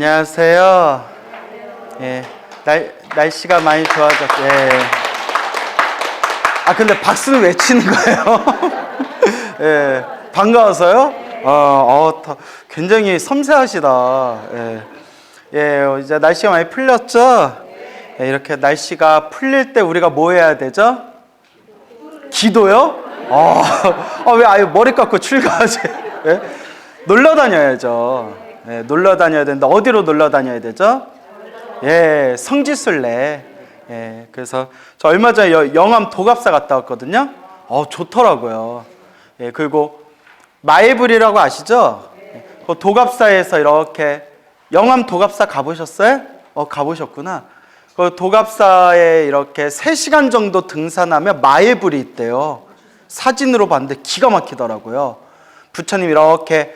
안녕하세요. 예, 날씨가 많이 좋아졌어요. 예. 근데 박수는 왜 치는 거예요? 예, 반가워서요? 굉장히 섬세하시다. 이제 날씨가 많이 풀렸죠? 예, 이렇게 날씨가 풀릴 때 우리가 뭐 해야 되죠? 기도요? 왜 아예 머리 깎고 출가하지? 예? 놀러 다녀야죠. 예, 놀러 다녀야 되는데 어디로 놀러 다녀야 되죠? 예, 성지순례. 예, 그래서 저 얼마 전에 영암 도갑사 갔다 왔거든요. 좋더라고요. 예, 그리고 마애불이라고 아시죠? 그 도갑사에서 이렇게 영암 도갑사 가보셨어요? 가보셨구나. 그 도갑사에 이렇게 3시간 정도 등산하면 마애불이 있대요. 사진으로 봤는데 기가 막히더라고요. 부처님 이렇게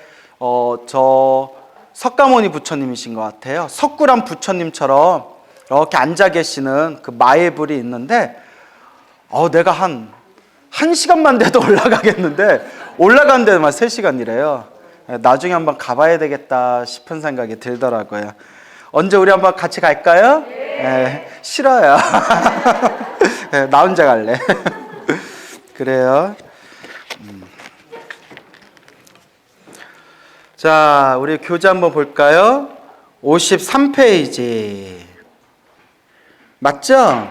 저 석가모니 부처님이신 것 같아요. 석굴암 부처님처럼 이렇게 앉아 계시는 그 마애불이 있는데 내가 한 1시간만 돼도 올라가겠는데 올라간 데만 3시간이래요. 나중에 한번 가봐야 되겠다 싶은 생각이 들더라고요. 언제 우리 한번 같이 갈까요? 네, 싫어요. 네, 나 혼자 갈래. 그래요. 자, 우리 교재 한번 볼까요? 53페이지. 맞죠?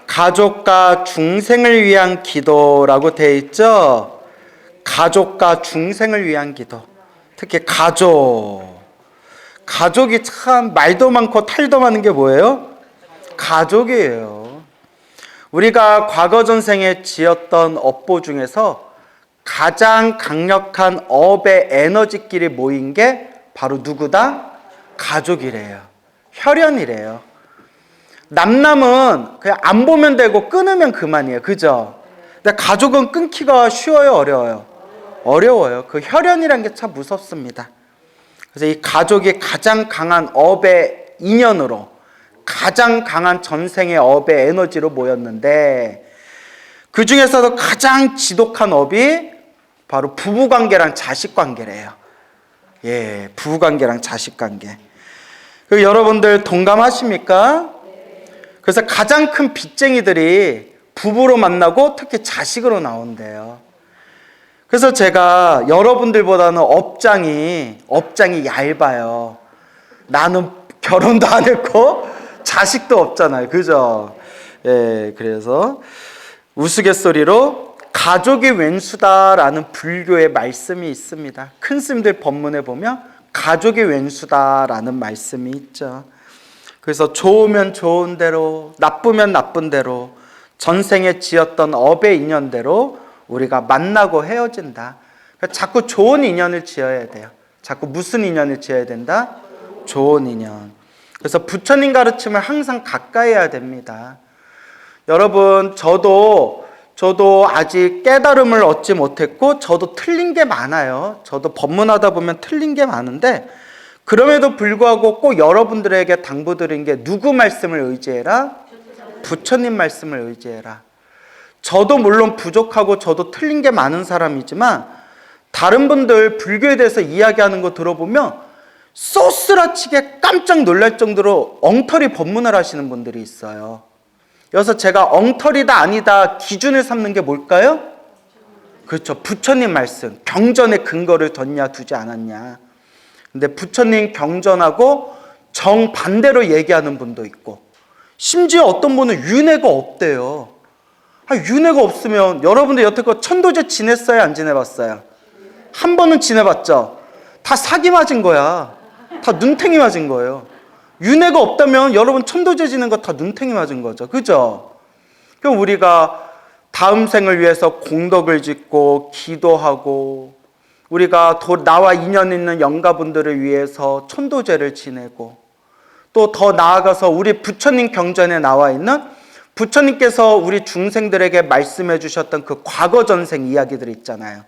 가족과 중생을 위한 기도라고 되어 있죠? 가족과 중생을 위한 기도. 특히 가족이 참 말도 많고 탈도 많은 게 뭐예요? 가족이에요. 우리가 과거 전생에 지었던 업보 중에서 가장 강력한 업의 에너지끼리 모인 게 바로 누구다? 가족이래요. 혈연이래요. 남남은 그냥 안 보면 되고 끊으면 그만이에요. 그죠? 근데 가족은 끊기가 쉬워요? 어려워요? 어려워요. 그 혈연이란 게 참 무섭습니다. 그래서 이 가족이 가장 강한 업의 인연으로 가장 강한 전생의 업의 에너지로 모였는데 그 중에서도 가장 지독한 업이 바로 부부관계랑 자식관계래요. 예, 부부관계랑 자식관계. 여러분들 동감하십니까? 그래서 가장 큰 빚쟁이들이 부부로 만나고 특히 자식으로 나온대요. 그래서 제가 여러분들보다는 업장이 얇아요. 나는 결혼도 안 했고 자식도 없잖아요. 그죠? 예, 그래서 우스갯소리로 가족이 왼수다라는 불교의 말씀이 있습니다. 큰 스님들 법문에 보면 가족이 왼수다라는 말씀이 있죠. 그래서 좋으면 좋은 대로, 나쁘면 나쁜 대로, 전생에 지었던 업의 인연대로 우리가 만나고 헤어진다. 그러니까 자꾸 좋은 인연을 지어야 돼요. 자꾸 무슨 인연을 지어야 된다? 좋은 인연. 그래서 부처님 가르침을 항상 가까이 해야 됩니다. 여러분, 저도 아직 깨달음을 얻지 못했고 저도 틀린 게 많아요. 저도 법문하다 보면 틀린 게 많은데 그럼에도 불구하고 꼭 여러분들에게 당부드린 게 누구 말씀을 의지해라? 부처님 말씀을 의지해라. 저도 물론 부족하고 저도 틀린 게 많은 사람이지만 다른 분들 불교에 대해서 이야기하는 거 들어보면 쏘스라치게 깜짝 놀랄 정도로 엉터리 법문을 하시는 분들이 있어요. 여기서 제가 엉터리다 아니다 기준을 삼는 게 뭘까요? 그렇죠. 부처님 말씀, 경전에 근거를 뒀냐 두지 않았냐. 근데 부처님 경전하고 정반대로 얘기하는 분도 있고 심지어 어떤 분은 윤회가 없대요. 윤회가 없으면 여러분들 여태껏 천도제 지냈어요? 안 지내봤어요? 한 번은 지내봤죠? 다 사기 맞은 거야. 다 눈탱이 맞은 거예요. 윤회가 없다면 여러분 천도제 지는 거 다 눈탱이 맞은 거죠. 그죠? 그럼 우리가 다음 생을 위해서 공덕을 짓고 기도하고 우리가 나와 인연 있는 영가분들을 위해서 천도제를 지내고 또 더 나아가서 우리 부처님 경전에 나와 있는 부처님께서 우리 중생들에게 말씀해 주셨던 그 과거 전생 이야기들 있잖아요.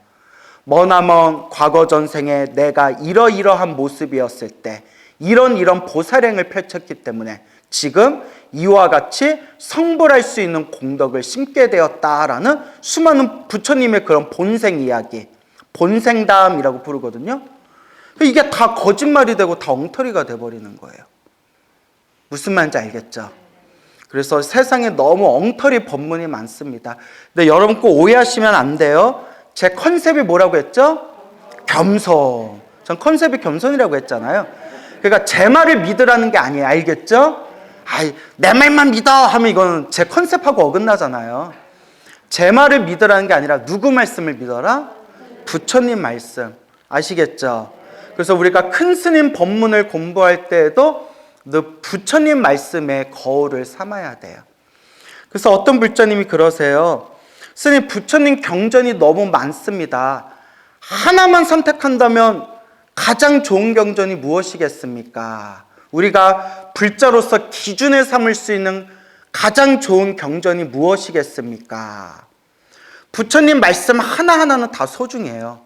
머나먼 과거 전생에 내가 이러이러한 모습이었을 때 이런 보살행을 펼쳤기 때문에 지금 이와 같이 성불할 수 있는 공덕을 심게 되었다라는 수많은 부처님의 그런 본생 이야기, 본생담이라고 부르거든요. 이게 다 거짓말이 되고 다 엉터리가 돼버리는 거예요. 무슨 말인지 알겠죠? 그래서 세상에 너무 엉터리 법문이 많습니다. 근데 여러분 꼭 오해하시면 안 돼요. 제 컨셉이 뭐라고 했죠? 겸손. 전 컨셉이 겸손이라고 했잖아요. 그러니까 제 말을 믿으라는 게 아니에요. 알겠죠? 아이, 내 말만 믿어 하면 이건 제 컨셉하고 어긋나잖아요. 제 말을 믿으라는 게 아니라 누구 말씀을 믿어라? 부처님 말씀. 아시겠죠? 그래서 우리가 큰 스님 법문을 공부할 때에도 부처님 말씀에 거울을 삼아야 돼요. 그래서 어떤 불자님이 그러세요. 스님, 부처님 경전이 너무 많습니다. 하나만 선택한다면 가장 좋은 경전이 무엇이겠습니까? 우리가 불자로서 기준에 삼을 수 있는 가장 좋은 경전이 무엇이겠습니까? 부처님 말씀 하나하나는 다 소중해요.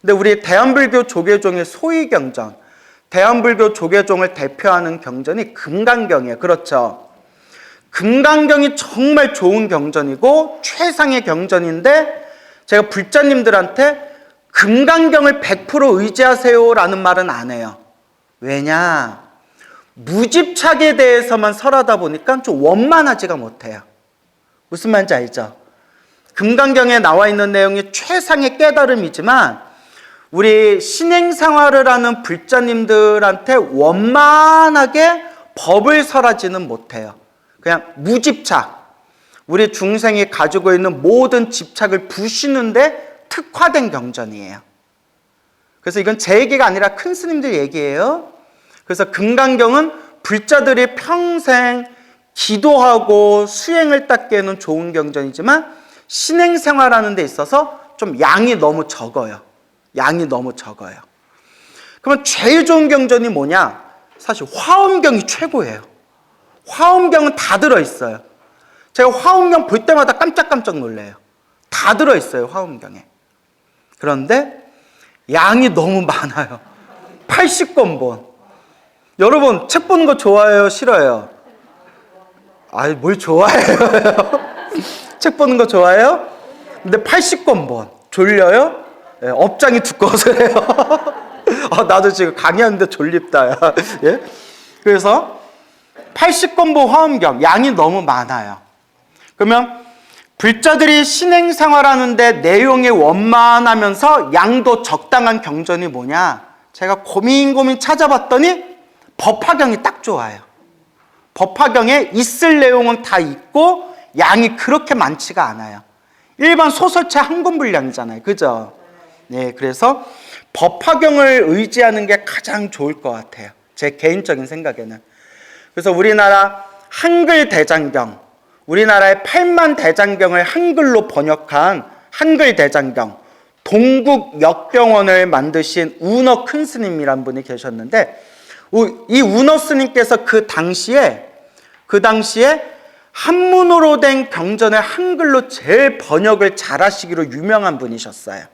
근데 우리 대한불교 조계종의 소위경전, 대한불교 조계종을 대표하는 경전이 금강경이에요. 그렇죠? 금강경이 정말 좋은 경전이고 최상의 경전인데 제가 불자님들한테 금강경을 100% 의지하세요라는 말은 안 해요. 왜냐? 무집착에 대해서만 설하다 보니까 좀 원만하지가 못해요. 무슨 말인지 알죠? 금강경에 나와 있는 내용이 최상의 깨달음이지만 우리 신행생활을 하는 불자님들한테 원만하게 법을 설하지는 못해요. 그냥 무집착, 우리 중생이 가지고 있는 모든 집착을 부시는데 특화된 경전이에요. 그래서 이건 제 얘기가 아니라 큰 스님들 얘기예요. 그래서 금강경은 불자들이 평생 기도하고 수행을 닦기에는 좋은 경전이지만 신행생활하는 데 있어서 좀 양이 너무 적어요. 양이 너무 적어요. 그러면 제일 좋은 경전이 뭐냐? 사실 화엄경이 최고예요. 화엄경은 다 들어있어요. 제가 화엄경 볼 때마다 깜짝깜짝 놀래요. 다 들어있어요, 화엄경에. 그런데 양이 너무 많아요. 80권본. 여러분 책 보는 거 좋아해요? 싫어해요? 아이, 뭘 좋아해요? 책 보는 거 좋아해요? 근데 80권본. 졸려요? 예, 업장이 두꺼워서 해요. 나도 지금 강의하는데 졸립다. 야. 예? 그래서 80권본 화엄경, 양이 너무 많아요. 그러면 불자들이 신행생활하는데 내용이 원만하면서 양도 적당한 경전이 뭐냐? 제가 고민 찾아봤더니 법화경이 딱 좋아요. 법화경에 있을 내용은 다 있고 양이 그렇게 많지가 않아요. 일반 소설책 한 권 분량이잖아요. 그죠? 네, 그래서 법화경을 의지하는 게 가장 좋을 것 같아요. 제 개인적인 생각에는. 그래서 우리나라 한글 대장경, 우리나라의 8만 대장경을 한글로 번역한 한글 대장경, 동국 역병원을 만드신 운어 큰 스님이란 분이 계셨는데 이 운어 스님께서 그 당시에 한문으로 된 경전을 한글로 제일 번역을 잘하시기로 유명한 분이셨어요.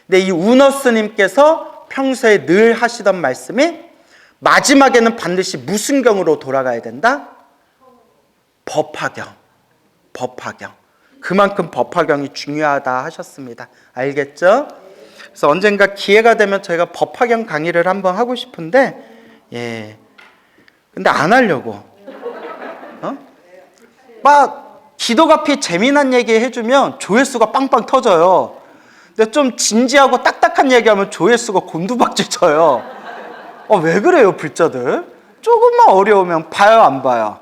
근데 이 운어 스님께서 평소에 늘 하시던 말씀이 마지막에는 반드시 무슨 경으로 돌아가야 된다? 법화경. 법화경. 그만큼 법화경이 중요하다 하셨습니다. 알겠죠? 그래서 언젠가 기회가 되면 저희가 법화경 강의를 한번 하고 싶은데, 예. 근데 안 하려고. 막 기도가피 재미난 얘기 해주면 조회수가 빵빵 터져요. 근데 좀 진지하고 딱딱한 얘기하면 조회수가 곤두박질 쳐요. 왜 그래요, 불자들? 조금만 어려우면 봐요, 안 봐요?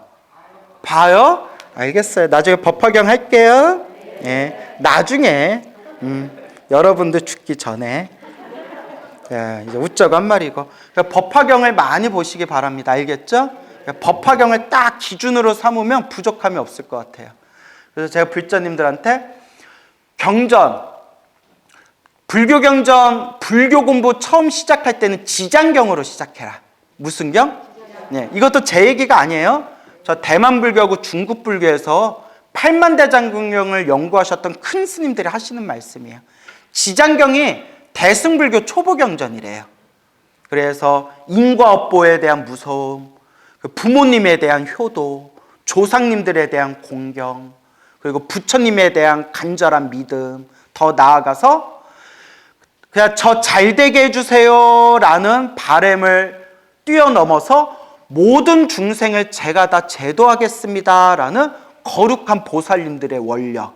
봐요? 알겠어요. 나중에 법화경 할게요. 예, 나중에 여러분들 죽기 전에. 야, 이제 웃자고 한 말이고. 그러니까 법화경을 많이 보시기 바랍니다. 알겠죠? 그러니까 법화경을 딱 기준으로 삼으면 부족함이 없을 것 같아요. 그래서 제가 불자님들한테 경전, 불교 경전, 불교 공부 처음 시작할 때는 지장경으로 시작해라. 무슨 경? 네, 이것도 제 얘기가 아니에요. 저 대만 불교하고 중국 불교에서 8만 대장경을 연구하셨던 큰 스님들이 하시는 말씀이에요. 지장경이 대승불교 초보경전이래요. 그래서 인과업보에 대한 무서움, 부모님에 대한 효도, 조상님들에 대한 공경, 그리고 부처님에 대한 간절한 믿음, 더 나아가서 그냥 저 잘되게 해주세요라는 바람을 뛰어넘어서 모든 중생을 제가 다 제도하겠습니다라는 거룩한 보살님들의 원력,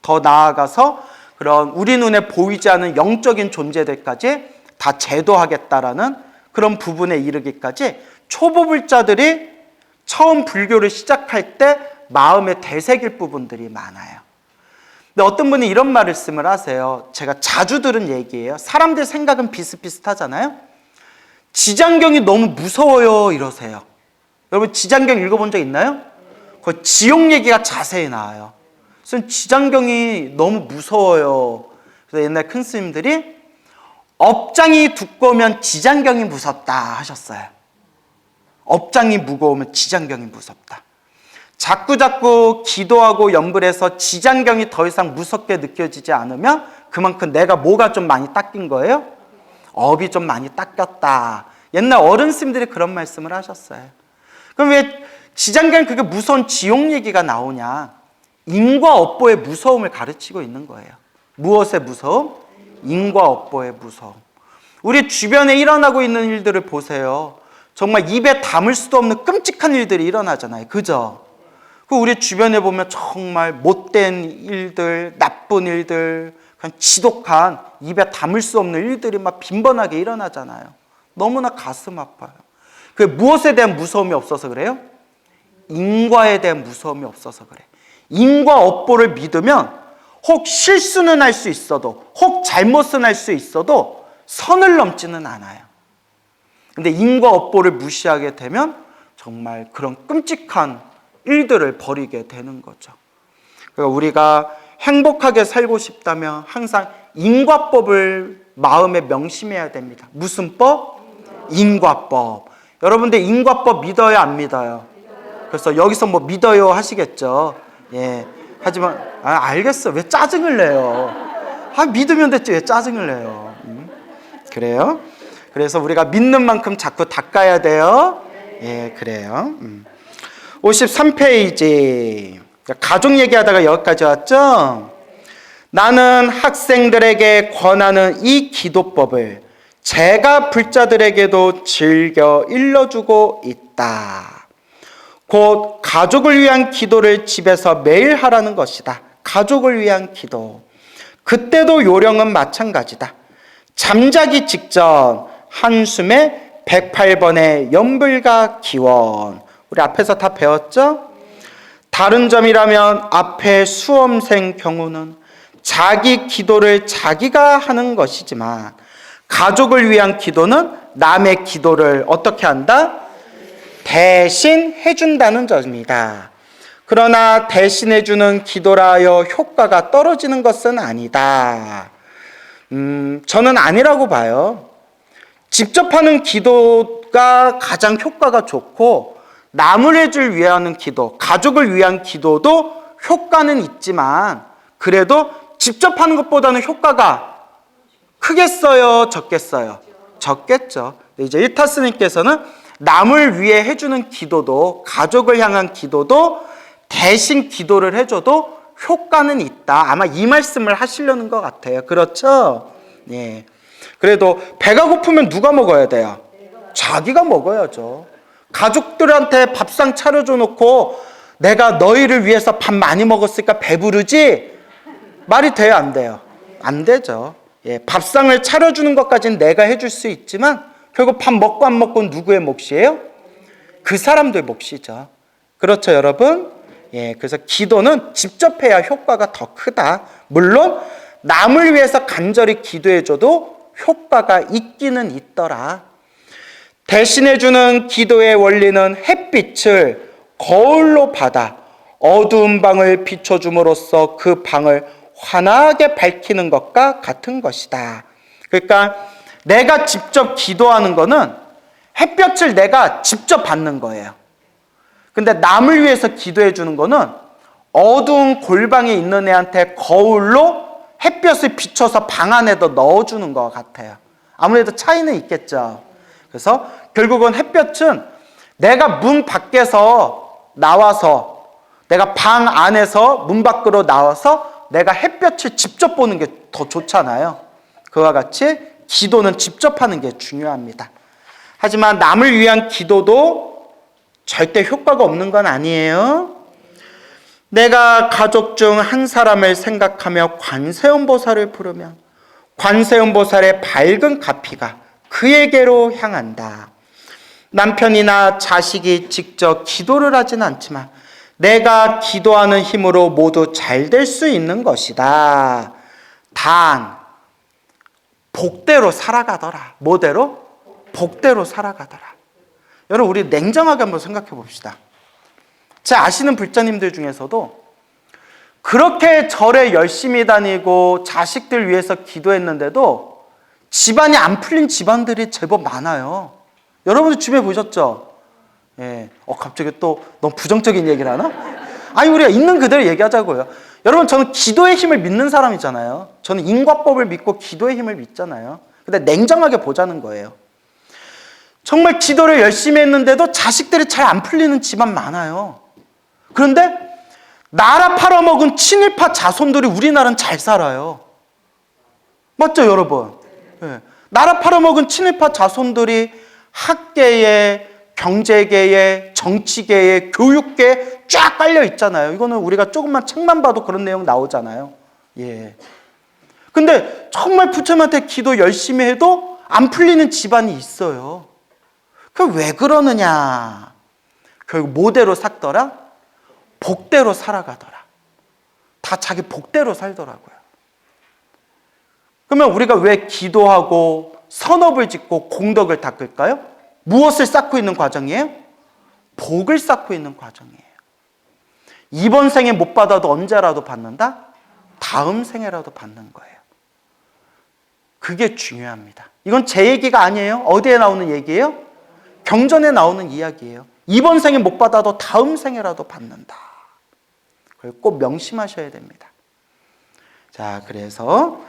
더 나아가서 그런 우리 눈에 보이지 않는 영적인 존재들까지 다 제도하겠다라는 그런 부분에 이르기까지 초보불자들이 처음 불교를 시작할 때 마음에 되새길 부분들이 많아요. 근데 어떤 분이 이런 말씀을 하세요. 제가 자주 들은 얘기예요. 사람들 생각은 비슷비슷하잖아요. 지장경이 너무 무서워요 이러세요. 여러분 지장경 읽어본 적 있나요? 그 지옥 얘기가 자세히 나와요. 그래서 지장경이 너무 무서워요. 그래서 옛날 큰 스님들이 업장이 두꺼우면 지장경이 무섭다 하셨어요. 업장이 무거우면 지장경이 무섭다. 자꾸 기도하고 연불해서 지장경이 더 이상 무섭게 느껴지지 않으면 그만큼 내가 뭐가 좀 많이 닦인 거예요? 업이 좀 많이 닦였다. 옛날 어른 스님들이 그런 말씀을 하셨어요. 그럼 왜 지장경 그게 무서운 지옥 얘기가 나오냐? 인과 업보의 무서움을 가르치고 있는 거예요. 무엇의 무서움? 인과 업보의 무서움. 우리 주변에 일어나고 있는 일들을 보세요. 정말 입에 담을 수도 없는 끔찍한 일들이 일어나잖아요. 그죠? 그 우리 주변에 보면 정말 못된 일들, 나쁜 일들, 그냥 지독한 입에 담을 수 없는 일들이 막 빈번하게 일어나잖아요. 너무나 가슴 아파요. 그 무엇에 대한 무서움이 없어서 그래요? 인과에 대한 무서움이 없어서 그래. 인과 업보를 믿으면 혹 실수는 할 수 있어도, 혹 잘못은 할 수 있어도 선을 넘지는 않아요. 근데 인과 업보를 무시하게 되면 정말 그런 끔찍한 일들을 벌이게 되는 거죠. 그러니까 우리가 행복하게 살고 싶다면 항상 인과법을 마음에 명심해야 됩니다. 무슨 법? 인과법. 여러분들 인과법 믿어요, 안 믿어요? 그래서 여기서 뭐 믿어요 하시겠죠. 예. 하지만 알겠어. 왜 짜증을 내요? 믿으면 됐지 왜 짜증을 내요? 그래요? 그래서 우리가 믿는 만큼 자꾸 닦아야 돼요. 예, 그래요. 53페이지. 가족 얘기하다가 여기까지 왔죠? 나는 학생들에게 권하는 이 기도법을 제가 불자들에게도 즐겨 일러주고 있다. 곧 가족을 위한 기도를 집에서 매일 하라는 것이다. 가족을 위한 기도. 그때도 요령은 마찬가지다. 잠자기 직전 한숨에 108번의 연불과 기원. 우리 앞에서 다 배웠죠? 다른 점이라면 앞에 수험생 경우는 자기 기도를 자기가 하는 것이지만 가족을 위한 기도는 남의 기도를 어떻게 한다? 대신 해준다는 점이다. 그러나 대신해주는 기도라 하여 효과가 떨어지는 것은 아니다. 저는 아니라고 봐요. 직접 하는 기도가 가장 효과가 좋고 남을 해줄 위하는 기도, 가족을 위한 기도도 효과는 있지만 그래도 직접 하는 것보다는 효과가 크겠어요? 적겠어요? 적겠죠. 이제 일타 스님께서는 남을 위해 해주는 기도도 가족을 향한 기도도 대신 기도를 해줘도 효과는 있다. 아마 이 말씀을 하시려는 것 같아요. 그렇죠? 예. 그래도 배가 고프면 누가 먹어야 돼요? 자기가 먹어야죠. 가족들한테 밥상 차려줘 놓고 내가 너희를 위해서 밥 많이 먹었으니까 배부르지? 말이 돼요? 안 돼요? 안 되죠. 예. 밥상을 차려주는 것까지는 내가 해줄 수 있지만 결국 밥 먹고 안 먹고는 누구의 몫이에요? 그 사람들의 몫이죠. 그렇죠, 여러분? 예, 그래서 기도는 직접 해야 효과가 더 크다. 물론 남을 위해서 간절히 기도해줘도 효과가 있기는 있더라. 대신해주는 기도의 원리는 햇빛을 거울로 받아 어두운 방을 비춰줌으로써 그 방을 환하게 밝히는 것과 같은 것이다. 그러니까 내가 직접 기도하는 거는 햇볕을 내가 직접 받는 거예요. 근데 남을 위해서 기도해 주는 거는 어두운 골방에 있는 애한테 거울로 햇볕을 비춰서 방 안에도 넣어주는 것 같아요. 아무래도 차이는 있겠죠. 그래서 결국은 햇볕은 내가 문 밖에서 나와서 내가 방 안에서 문 밖으로 나와서 내가 햇볕을 직접 보는 게 더 좋잖아요. 그와 같이 기도는 직접 하는 게 중요합니다. 하지만 남을 위한 기도도 절대 효과가 없는 건 아니에요. 내가 가족 중 한 사람을 생각하며 관세음보살을 부르면 관세음보살의 밝은 가피가 그에게로 향한다. 남편이나 자식이 직접 기도를 하진 않지만 내가 기도하는 힘으로 모두 잘 될 수 있는 것이다. 단 복대로 살아가더라. 뭐대로? 복대로 살아가더라. 여러분, 우리 냉정하게 한번 생각해 봅시다. 제 아시는 불자님들 중에서도 그렇게 절에 열심히 다니고 자식들 위해서 기도했는데도 집안이 안 풀린 집안들이 제법 많아요. 여러분도 주변에 보셨죠? 예. 갑자기 또 너무 부정적인 얘기를 하나? 아니, 우리가 있는 그대로 얘기하자고요. 여러분, 저는 기도의 힘을 믿는 사람이잖아요. 저는 인과법을 믿고 기도의 힘을 믿잖아요. 근데 냉정하게 보자는 거예요. 정말 기도를 열심히 했는데도 자식들이 잘 안 풀리는 집안 많아요. 그런데 나라 팔아먹은 친일파 자손들이 우리나라는 잘 살아요. 맞죠, 여러분? 네. 나라 팔아먹은 친일파 자손들이 학계에, 경제계에, 정치계에, 교육계에 쫙 깔려 있잖아요. 이거는 우리가 조금만 책만 봐도 그런 내용 나오잖아요. 예. 근데 정말 부처님한테 기도 열심히 해도 안 풀리는 집안이 있어요. 그 왜 그러느냐? 결국 뭐대로 삭더라? 복대로 살아가더라. 다 자기 복대로 살더라고요. 그러면 우리가 왜 기도하고 선업을 짓고 공덕을 닦을까요? 무엇을 쌓고 있는 과정이에요? 복을 쌓고 있는 과정이에요. 이번 생에 못 받아도 언제라도 받는다? 다음 생에라도 받는 거예요. 그게 중요합니다. 이건 제 얘기가 아니에요. 어디에 나오는 얘기예요? 경전에 나오는 이야기예요. 이번 생에 못 받아도 다음 생에라도 받는다. 그걸 꼭 명심하셔야 됩니다. 자, 그래서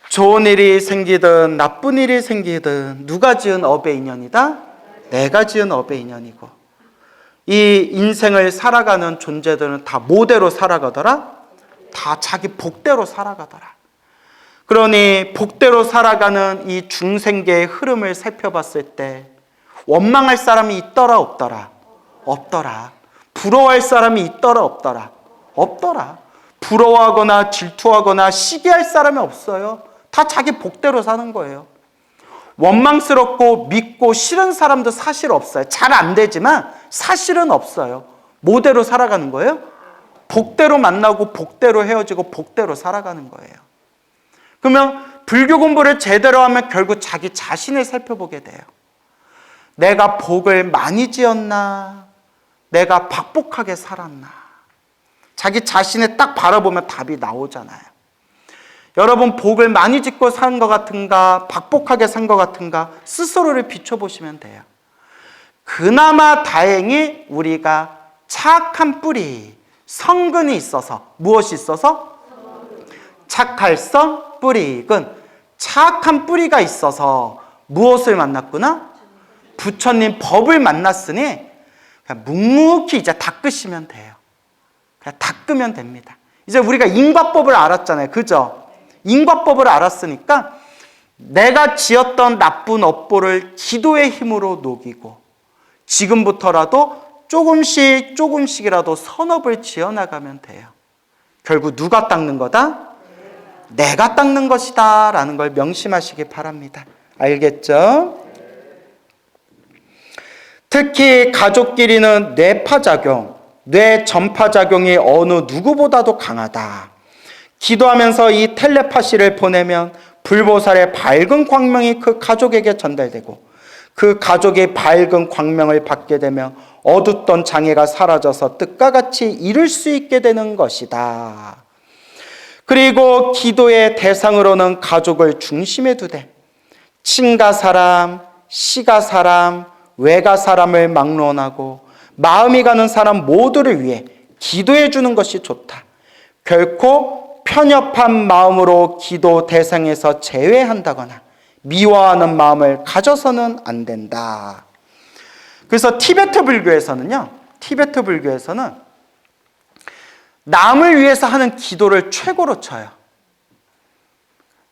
좋은 일이 생기든 나쁜 일이 생기든 누가 지은 업의 인연이다? 내가 지은 업의 인연이고, 이 인생을 살아가는 존재들은 다 뭐대로 살아가더라? 다 자기 복대로 살아가더라. 그러니 복대로 살아가는 이 중생계의 흐름을 살펴봤을 때 원망할 사람이 있더라 없더라? 없더라. 부러워할 사람이 있더라 없더라? 없더라. 부러워하거나 질투하거나 시기할 사람이 없어요. 다 자기 복대로 사는 거예요. 원망스럽고 믿고 싫은 사람도 사실 없어요. 잘 안 되지만 사실은 없어요. 뭐대로 살아가는 거예요? 복대로 만나고 복대로 헤어지고 복대로 살아가는 거예요. 그러면 불교 공부를 제대로 하면 결국 자기 자신을 살펴보게 돼요. 내가 복을 많이 지었나? 내가 박복하게 살았나? 자기 자신을 딱 바라보면 답이 나오잖아요. 여러분, 복을 많이 짓고 산 것 같은가? 박복하게 산 것 같은가? 스스로를 비춰보시면 돼요. 그나마 다행히 우리가 착한 뿌리, 성근이 있어서, 무엇이 있어서? 착할성 뿌리근, 착한 뿌리가 있어서 무엇을 만났구나? 부처님 법을 만났으니 그냥 묵묵히 이제 닦으시면 돼요. 그냥 닦으면 됩니다. 이제 우리가 인과법을 알았잖아요. 그죠? 인과법을 알았으니까 내가 지었던 나쁜 업보를 기도의 힘으로 녹이고 지금부터라도 조금씩이라도 선업을 지어나가면 돼요. 결국 누가 닦는 거다? 내가 닦는 것이다 라는 걸 명심하시기 바랍니다. 알겠죠? 특히 가족끼리는 뇌파작용, 뇌 전파작용이 어느 누구보다도 강하다. 기도하면서 이 텔레파시를 보내면 불보살의 밝은 광명이 그 가족에게 전달되고 그 가족이 밝은 광명을 받게 되면 어둡던 장애가 사라져서 뜻과 같이 이룰 수 있게 되는 것이다. 그리고 기도의 대상으로는 가족을 중심에 두되 친가 사람, 시가 사람, 외가 사람을 막론하고 마음이 가는 사람 모두를 위해 기도해 주는 것이 좋다. 결코 편협한 마음으로 기도 대상에서 제외한다거나 미워하는 마음을 가져서는 안 된다. 그래서 티베트 불교에서는 남을 위해서 하는 기도를 최고로 쳐요.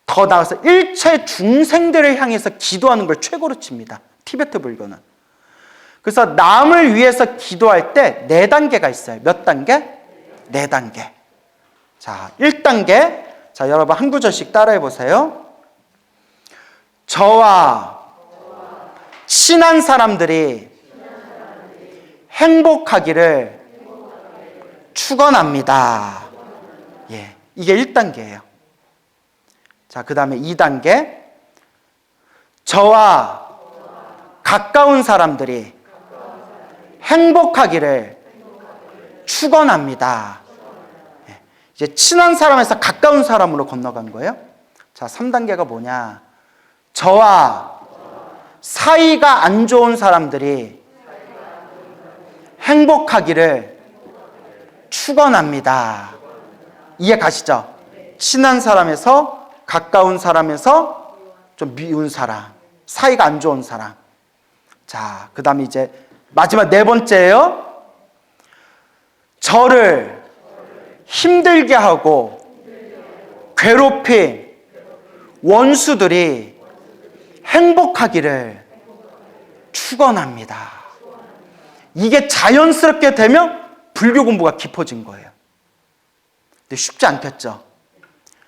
더 나아가서 일체 중생들을 향해서 기도하는 걸 최고로 칩니다. 티베트 불교는. 그래서 남을 위해서 기도할 때 4단계가 있어요. 몇 단계? 4단계. 자, 1단계. 자, 여러분 한 구절씩 따라해 보세요. 저와 친한 사람들이 행복하기를 축원합니다. 예, 이게 1단계예요. 자, 그 다음에 2단계. 저와 가까운 사람들이 행복하기를 축원합니다. 예, 이제 친한 사람에서 가까운 사람으로 건너간 거예요. 자, 3단계가 뭐냐? 저와 사이가 안 좋은 사람들이 행복하기를 축원합니다. 이해 가시죠? 친한 사람에서 가까운 사람에서 좀 미운 사람, 사이가 안 좋은 사람. 자, 그 다음에 이제 마지막 4번째예요. 저를 힘들게 하고 괴롭힌 원수들이 행복하기를 축원합니다. 이게 자연스럽게 되면 불교 공부가 깊어진 거예요. 근데 쉽지 않겠죠.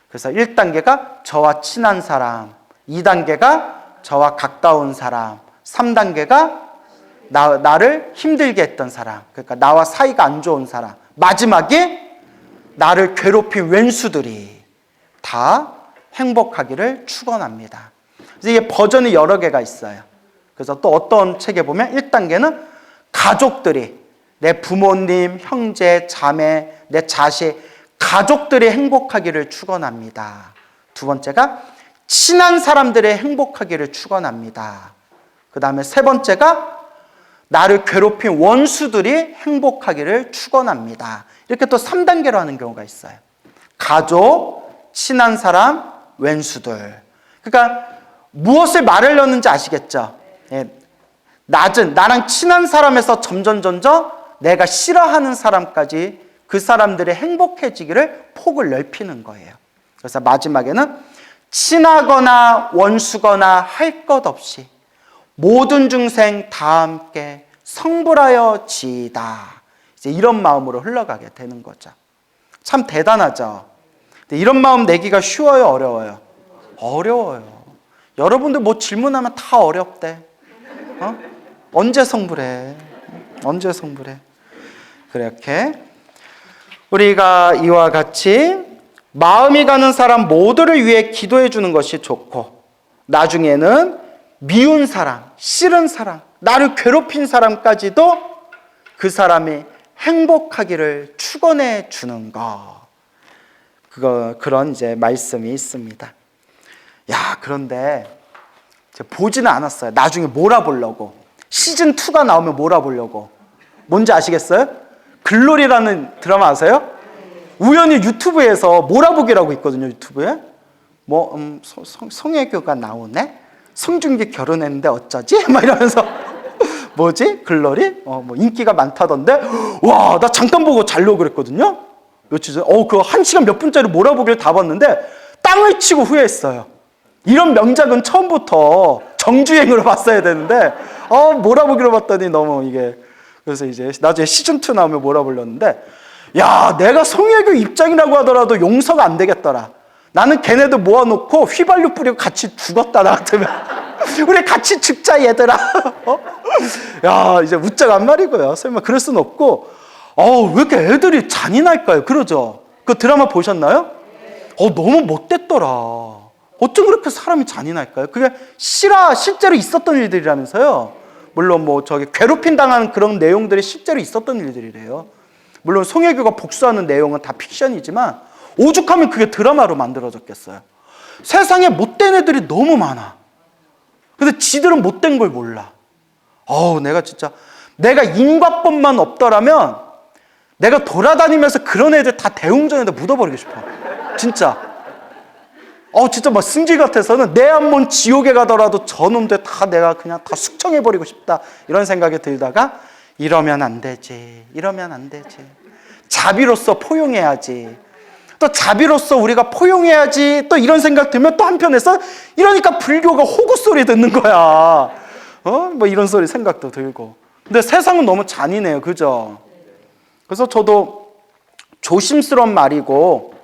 그래서 1단계가 저와 친한 사람, 2단계가 저와 가까운 사람, 3단계가 나를 힘들게 했던 사람, 그러니까 나와 사이가 안 좋은 사람, 마지막에 나를 괴롭힌 왼수들이 다 행복하기를 축원합니다. 그래서 이게 버전이 여러 개가 있어요. 그래서 또 어떤 책에 보면 1단계는 가족들이, 내 부모님, 형제, 자매, 내 자식, 가족들이 행복하기를 축원합니다. 2번째가 친한 사람들의 행복하기를 축원합니다. 그 다음에 3번째가 나를 괴롭힌 원수들이 행복하기를 축원합니다. 이렇게 또 3단계로 하는 경우가 있어요. 가족, 친한 사람, 왼수들. 그러니까 무엇을 말하려는지 아시겠죠? 예, 나랑 친한 사람에서 점점 내가 싫어하는 사람까지 그 사람들이 행복해지기를 폭을 넓히는 거예요. 그래서 마지막에는 친하거나 원수거나 할 것 없이 모든 중생 다 함께 성불하여 지이다. 이제 이런 마음으로 흘러가게 되는 거죠. 참 대단하죠. 근데 이런 마음 내기가 쉬워요, 어려워요? 어려워요. 여러분들 뭐 질문하면 다 어렵대. 언제 성불해? 언제 성불해? 그렇게 우리가 이와 같이 마음이 가는 사람 모두를 위해 기도해 주는 것이 좋고, 나중에는 미운 사람, 싫은 사람, 나를 괴롭힌 사람까지도 그 사람이 행복하기를 축원해 주는 것. 그런 이제 말씀이 있습니다. 야, 그런데 보지는 않았어요. 나중에 몰아보려고. 시즌2가 나오면 몰아보려고. 뭔지 아시겠어요? 글로리라는 드라마 아세요? 우연히 유튜브에서 몰아보기라고 있거든요, 유튜브에. 송혜교가 나오네? 송중기 결혼했는데 어쩌지? 막 이러면서. 뭐지? 글로리? 인기가 많다던데? 와, 나 잠깐 보고 자려고 그랬거든요? 며칠 전에. 그거 1시간 몇 분짜리 몰아보기를 다 봤는데, 땅을 치고 후회했어요. 이런 명작은 처음부터 정주행으로 봤어야 되는데, 몰아보기로 봤더니 너무 이게. 그래서 이제 나중에 시즌2 나오면 몰아보려는데, 야, 내가 송혜교 입장이라고 하더라도 용서가 안 되겠더라. 나는 걔네들 모아놓고 휘발유 뿌리고 같이 죽었다, 나 같으면. 우리 같이 죽자, 얘들아. 야, 이제 웃자간 말이고요. 설마 그럴 수는 없고, 왜 이렇게 애들이 잔인할까요? 그러죠? 그 드라마 보셨나요? 너무 못됐더라. 어쩜 그렇게 사람이 잔인할까요? 그게 실제로 있었던 일들이라면서요. 물론 괴롭힘 당하는 그런 내용들이 실제로 있었던 일들이래요. 물론 송혜교가 복수하는 내용은 다 픽션이지만 오죽하면 그게 드라마로 만들어졌겠어요. 세상에 못된 애들이 너무 많아. 근데 지들은 못된 걸 몰라. 내가 인과법만 없더라면 내가 돌아다니면서 그런 애들 다 대웅전에다 묻어버리고 싶어. 진짜. 진짜 승질 같아서는 내 한번 지옥에 가더라도 저놈들 다 내가 그냥 다 숙청해버리고 싶다. 이런 생각이 들다가 이러면 안 되지. 이러면 안 되지. 자비로서 포용해야지. 또 자비로서 우리가 포용해야지 또 이런 생각 들면 또 한편에서 이러니까 불교가 호구 소리 듣는 거야. 뭐 이런 소리 생각도 들고. 근데 세상은 너무 잔인해요. 그죠? 그래서 저도 조심스러운 말이고,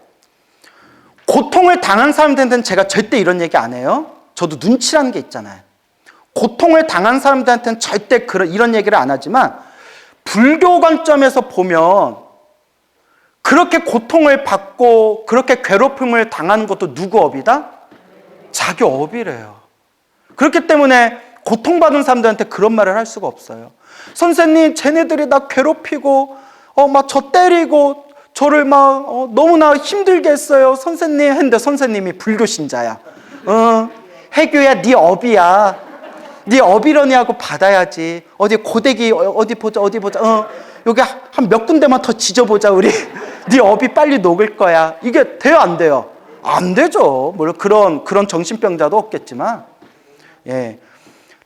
고통을 당한 사람들한테는 제가 절대 이런 얘기 안 해요. 저도 눈치라는 게 있잖아요. 고통을 당한 사람들한테는 절대 이런 얘기를 안 하지만, 불교 관점에서 보면 그렇게 고통을 받고 그렇게 괴롭힘을 당하는 것도 누구 업이다? 자기 업이래요. 그렇기 때문에 고통받은 사람들한테 그런 말을 할 수가 없어요. 선생님, 쟤네들이 나 괴롭히고 막 저 때리고 저를 막 너무나 힘들게 했어요. 선생님 했는데 선생님이 불교 신자야. 해교야, 네 업이야. 네 업이러니 하고 받아야지. 어디 고데기 어디 보자. 여기 한 몇 군데만 더 지져보자 우리. 네 업이 빨리 녹을 거야. 이게 돼요, 안 돼요? 안 되죠. 물론 그런 정신병자도 없겠지만, 예,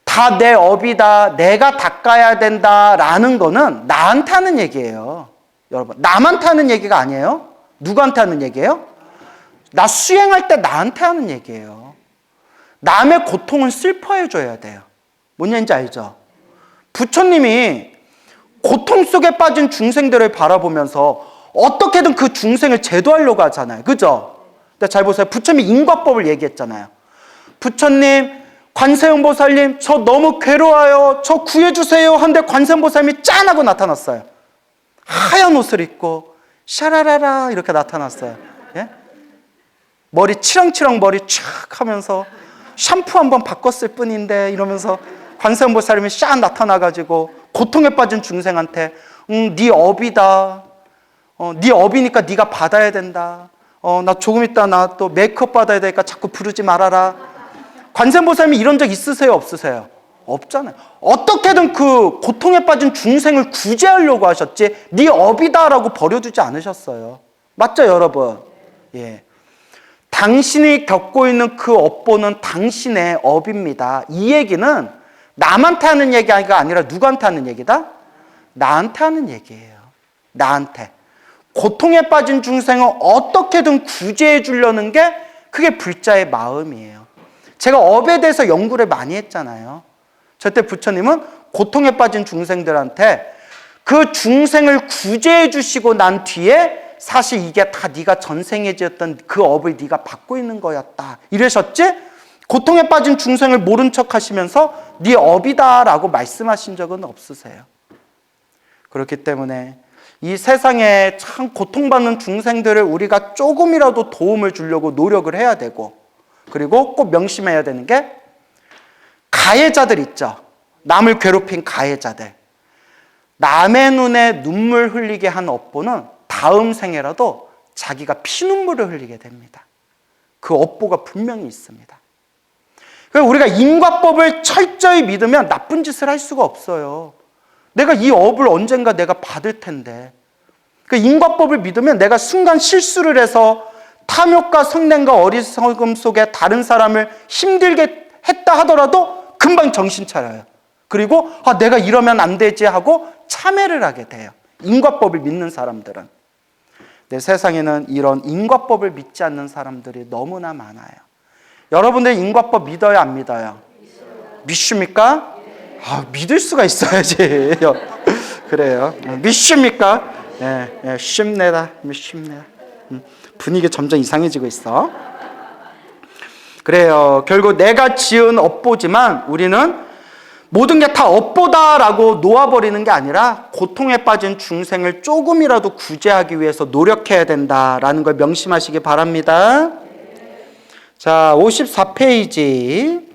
다 내 업이다, 내가 닦아야 된다라는 거는 나한테 하는 얘기예요. 여러분, 남한테 하는 얘기가 아니에요. 누구한테 하는 얘기예요? 나 수행할 때 나한테 하는 얘기예요. 남의 고통은 슬퍼해 줘야 돼요. 뭔 얘기인지 알죠? 부처님이 고통 속에 빠진 중생들을 바라보면서 어떻게든 그 중생을 제도하려고 하잖아요. 그죠? 근데 잘 보세요. 부처님이 인과법을 얘기했잖아요. 부처님, 관세음보살님, 저 너무 괴로워요. 저 구해주세요. 한데 관세음보살님이 짠 하고 나타났어요. 하얀 옷을 입고 샤라라라 이렇게 나타났어요. 예? 머리 치렁치렁 머리 촥 하면서 샴푸 한번 바꿨을 뿐인데 이러면서 관세음보살님이 샥 나타나가지고 고통에 빠진 중생한테 네 업이다. 네 업이니까 네가 받아야 된다. 나 조금 있다 나 또 메이크업 받아야 되니까 자꾸 부르지 말아라. 관세음보살님이 이런 적 있으세요? 없으세요? 없잖아요. 어떻게든 그 고통에 빠진 중생을 구제하려고 하셨지 네 업이다라고 버려두지 않으셨어요. 맞죠, 여러분? 예. 당신이 겪고 있는 그 업보는 당신의 업입니다. 이 얘기는 남한테 하는 얘기가 아니라 누구한테 하는 얘기다? 나한테 하는 얘기예요. 나한테. 고통에 빠진 중생을 어떻게든 구제해 주려는 게 그게 불자의 마음이에요. 제가 업에 대해서 연구를 많이 했잖아요. 저때 부처님은 고통에 빠진 중생들한테 그 중생을 구제해 주시고 난 뒤에 사실 이게 다 네가 전생에 지었던 그 업을 네가 받고 있는 거였다. 이러셨지? 고통에 빠진 중생을 모른 척 하시면서 네 업이다라고 말씀하신 적은 없으세요. 그렇기 때문에 이 세상에 참 고통받는 중생들을 우리가 조금이라도 도움을 주려고 노력을 해야 되고, 그리고 꼭 명심해야 되는 게 가해자들 있죠. 남을 괴롭힌 가해자들. 남의 눈에 눈물 흘리게 한 업보는 다음 생에라도 자기가 피눈물을 흘리게 됩니다. 그 업보가 분명히 있습니다. 우리가 인과법을 철저히 믿으면 나쁜 짓을 할 수가 없어요. 내가 이 업을 언젠가 내가 받을 텐데, 그 인과법을 믿으면 내가 순간 실수를 해서 탐욕과 성냄과 어리석음 속에 다른 사람을 힘들게 했다 하더라도 금방 정신 차려요. 그리고 내가 이러면 안 되지 하고 참회를 하게 돼요. 인과법을 믿는 사람들은. 내 세상에는 이런 인과법을 믿지 않는 사람들이 너무나 많아요. 여러분들 인과법 믿어요, 안 믿어요? 믿습니까? 믿을 수가 있어야지. 그래요. 믿습니까? 예, 쉽네다. 믿습니다. 분위기 점점 이상해지고 있어. 그래요. 결국 내가 지은 업보지만 우리는 모든 게 다 업보다라고 놓아버리는 게 아니라 고통에 빠진 중생을 조금이라도 구제하기 위해서 노력해야 된다라는 걸 명심하시기 바랍니다. 자, 54페이지.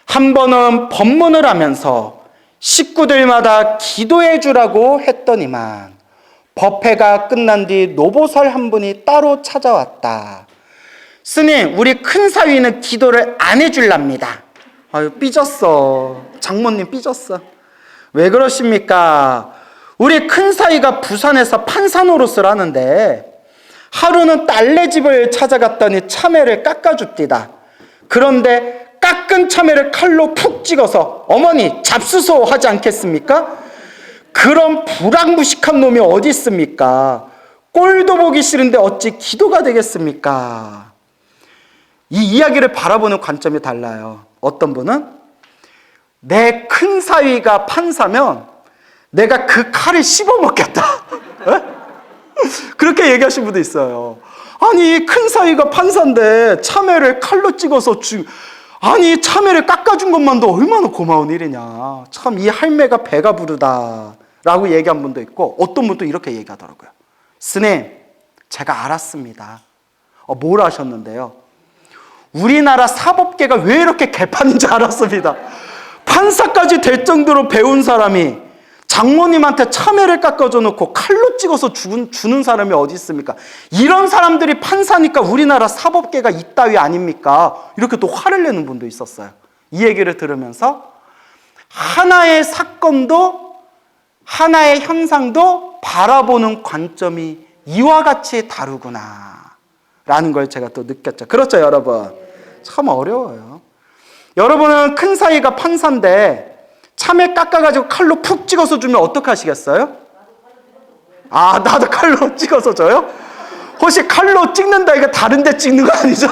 한 번은 법문을 하면서 식구들마다 기도해 주라고 했더니만 법회가 끝난 뒤 노보살 한 분이 따로 찾아왔다. 스님, 우리 큰 사위는 기도를 안 해줄랍니다. 아유, 삐졌어. 장모님 삐졌어. 왜 그러십니까? 우리 큰 사위가 부산에서 판사 노릇을 하는데 하루는 딸네 집을 찾아갔더니 참외를 깎아줍디다. 그런데 깎은 참외를 칼로 푹 찍어서 어머니 잡수소 하지 않겠습니까? 그런 불악무식한 놈이 어디 있습니까? 꼴도 보기 싫은데 어찌 기도가 되겠습니까? 이 이야기를 바라보는 관점이 달라요. 어떤 분은 내 큰 사위가 판사면 내가 그 칼을 씹어먹겠다. 그렇게 얘기하신 분도 있어요. 아니, 큰 사위가 판사인데 참외를 칼로 찍어서 아니, 참외를 깎아준 것만도 얼마나 고마운 일이냐. 참 이 할매가 배가 부르다 라고 얘기한 분도 있고, 어떤 분도 이렇게 얘기하더라고요. 스님, 제가 알았습니다. 뭘 아셨는데요? 우리나라 사법계가 왜 이렇게 개판인지 알았습니다. 판사까지 될 정도로 배운 사람이 장모님한테 참외를 깎아줘 놓고 칼로 찍어서 주는 사람이 어디 있습니까? 이런 사람들이 판사니까 우리나라 사법계가 이따위 아닙니까? 이렇게 또 화를 내는 분도 있었어요. 이 얘기를 들으면서 하나의 사건도 하나의 현상도 바라보는 관점이 이와 같이 다르구나 라는 걸 제가 또 느꼈죠. 그렇죠, 여러분? 참 어려워요. 여러분은 큰 사위가 판사인데 참외 깎아가지고 칼로 푹 찍어서 주면 어떡하시겠어요? 나도 칼로 찍어서 줘요? 혹시 칼로 찍는다 이거 다른 데 찍는 거 아니죠?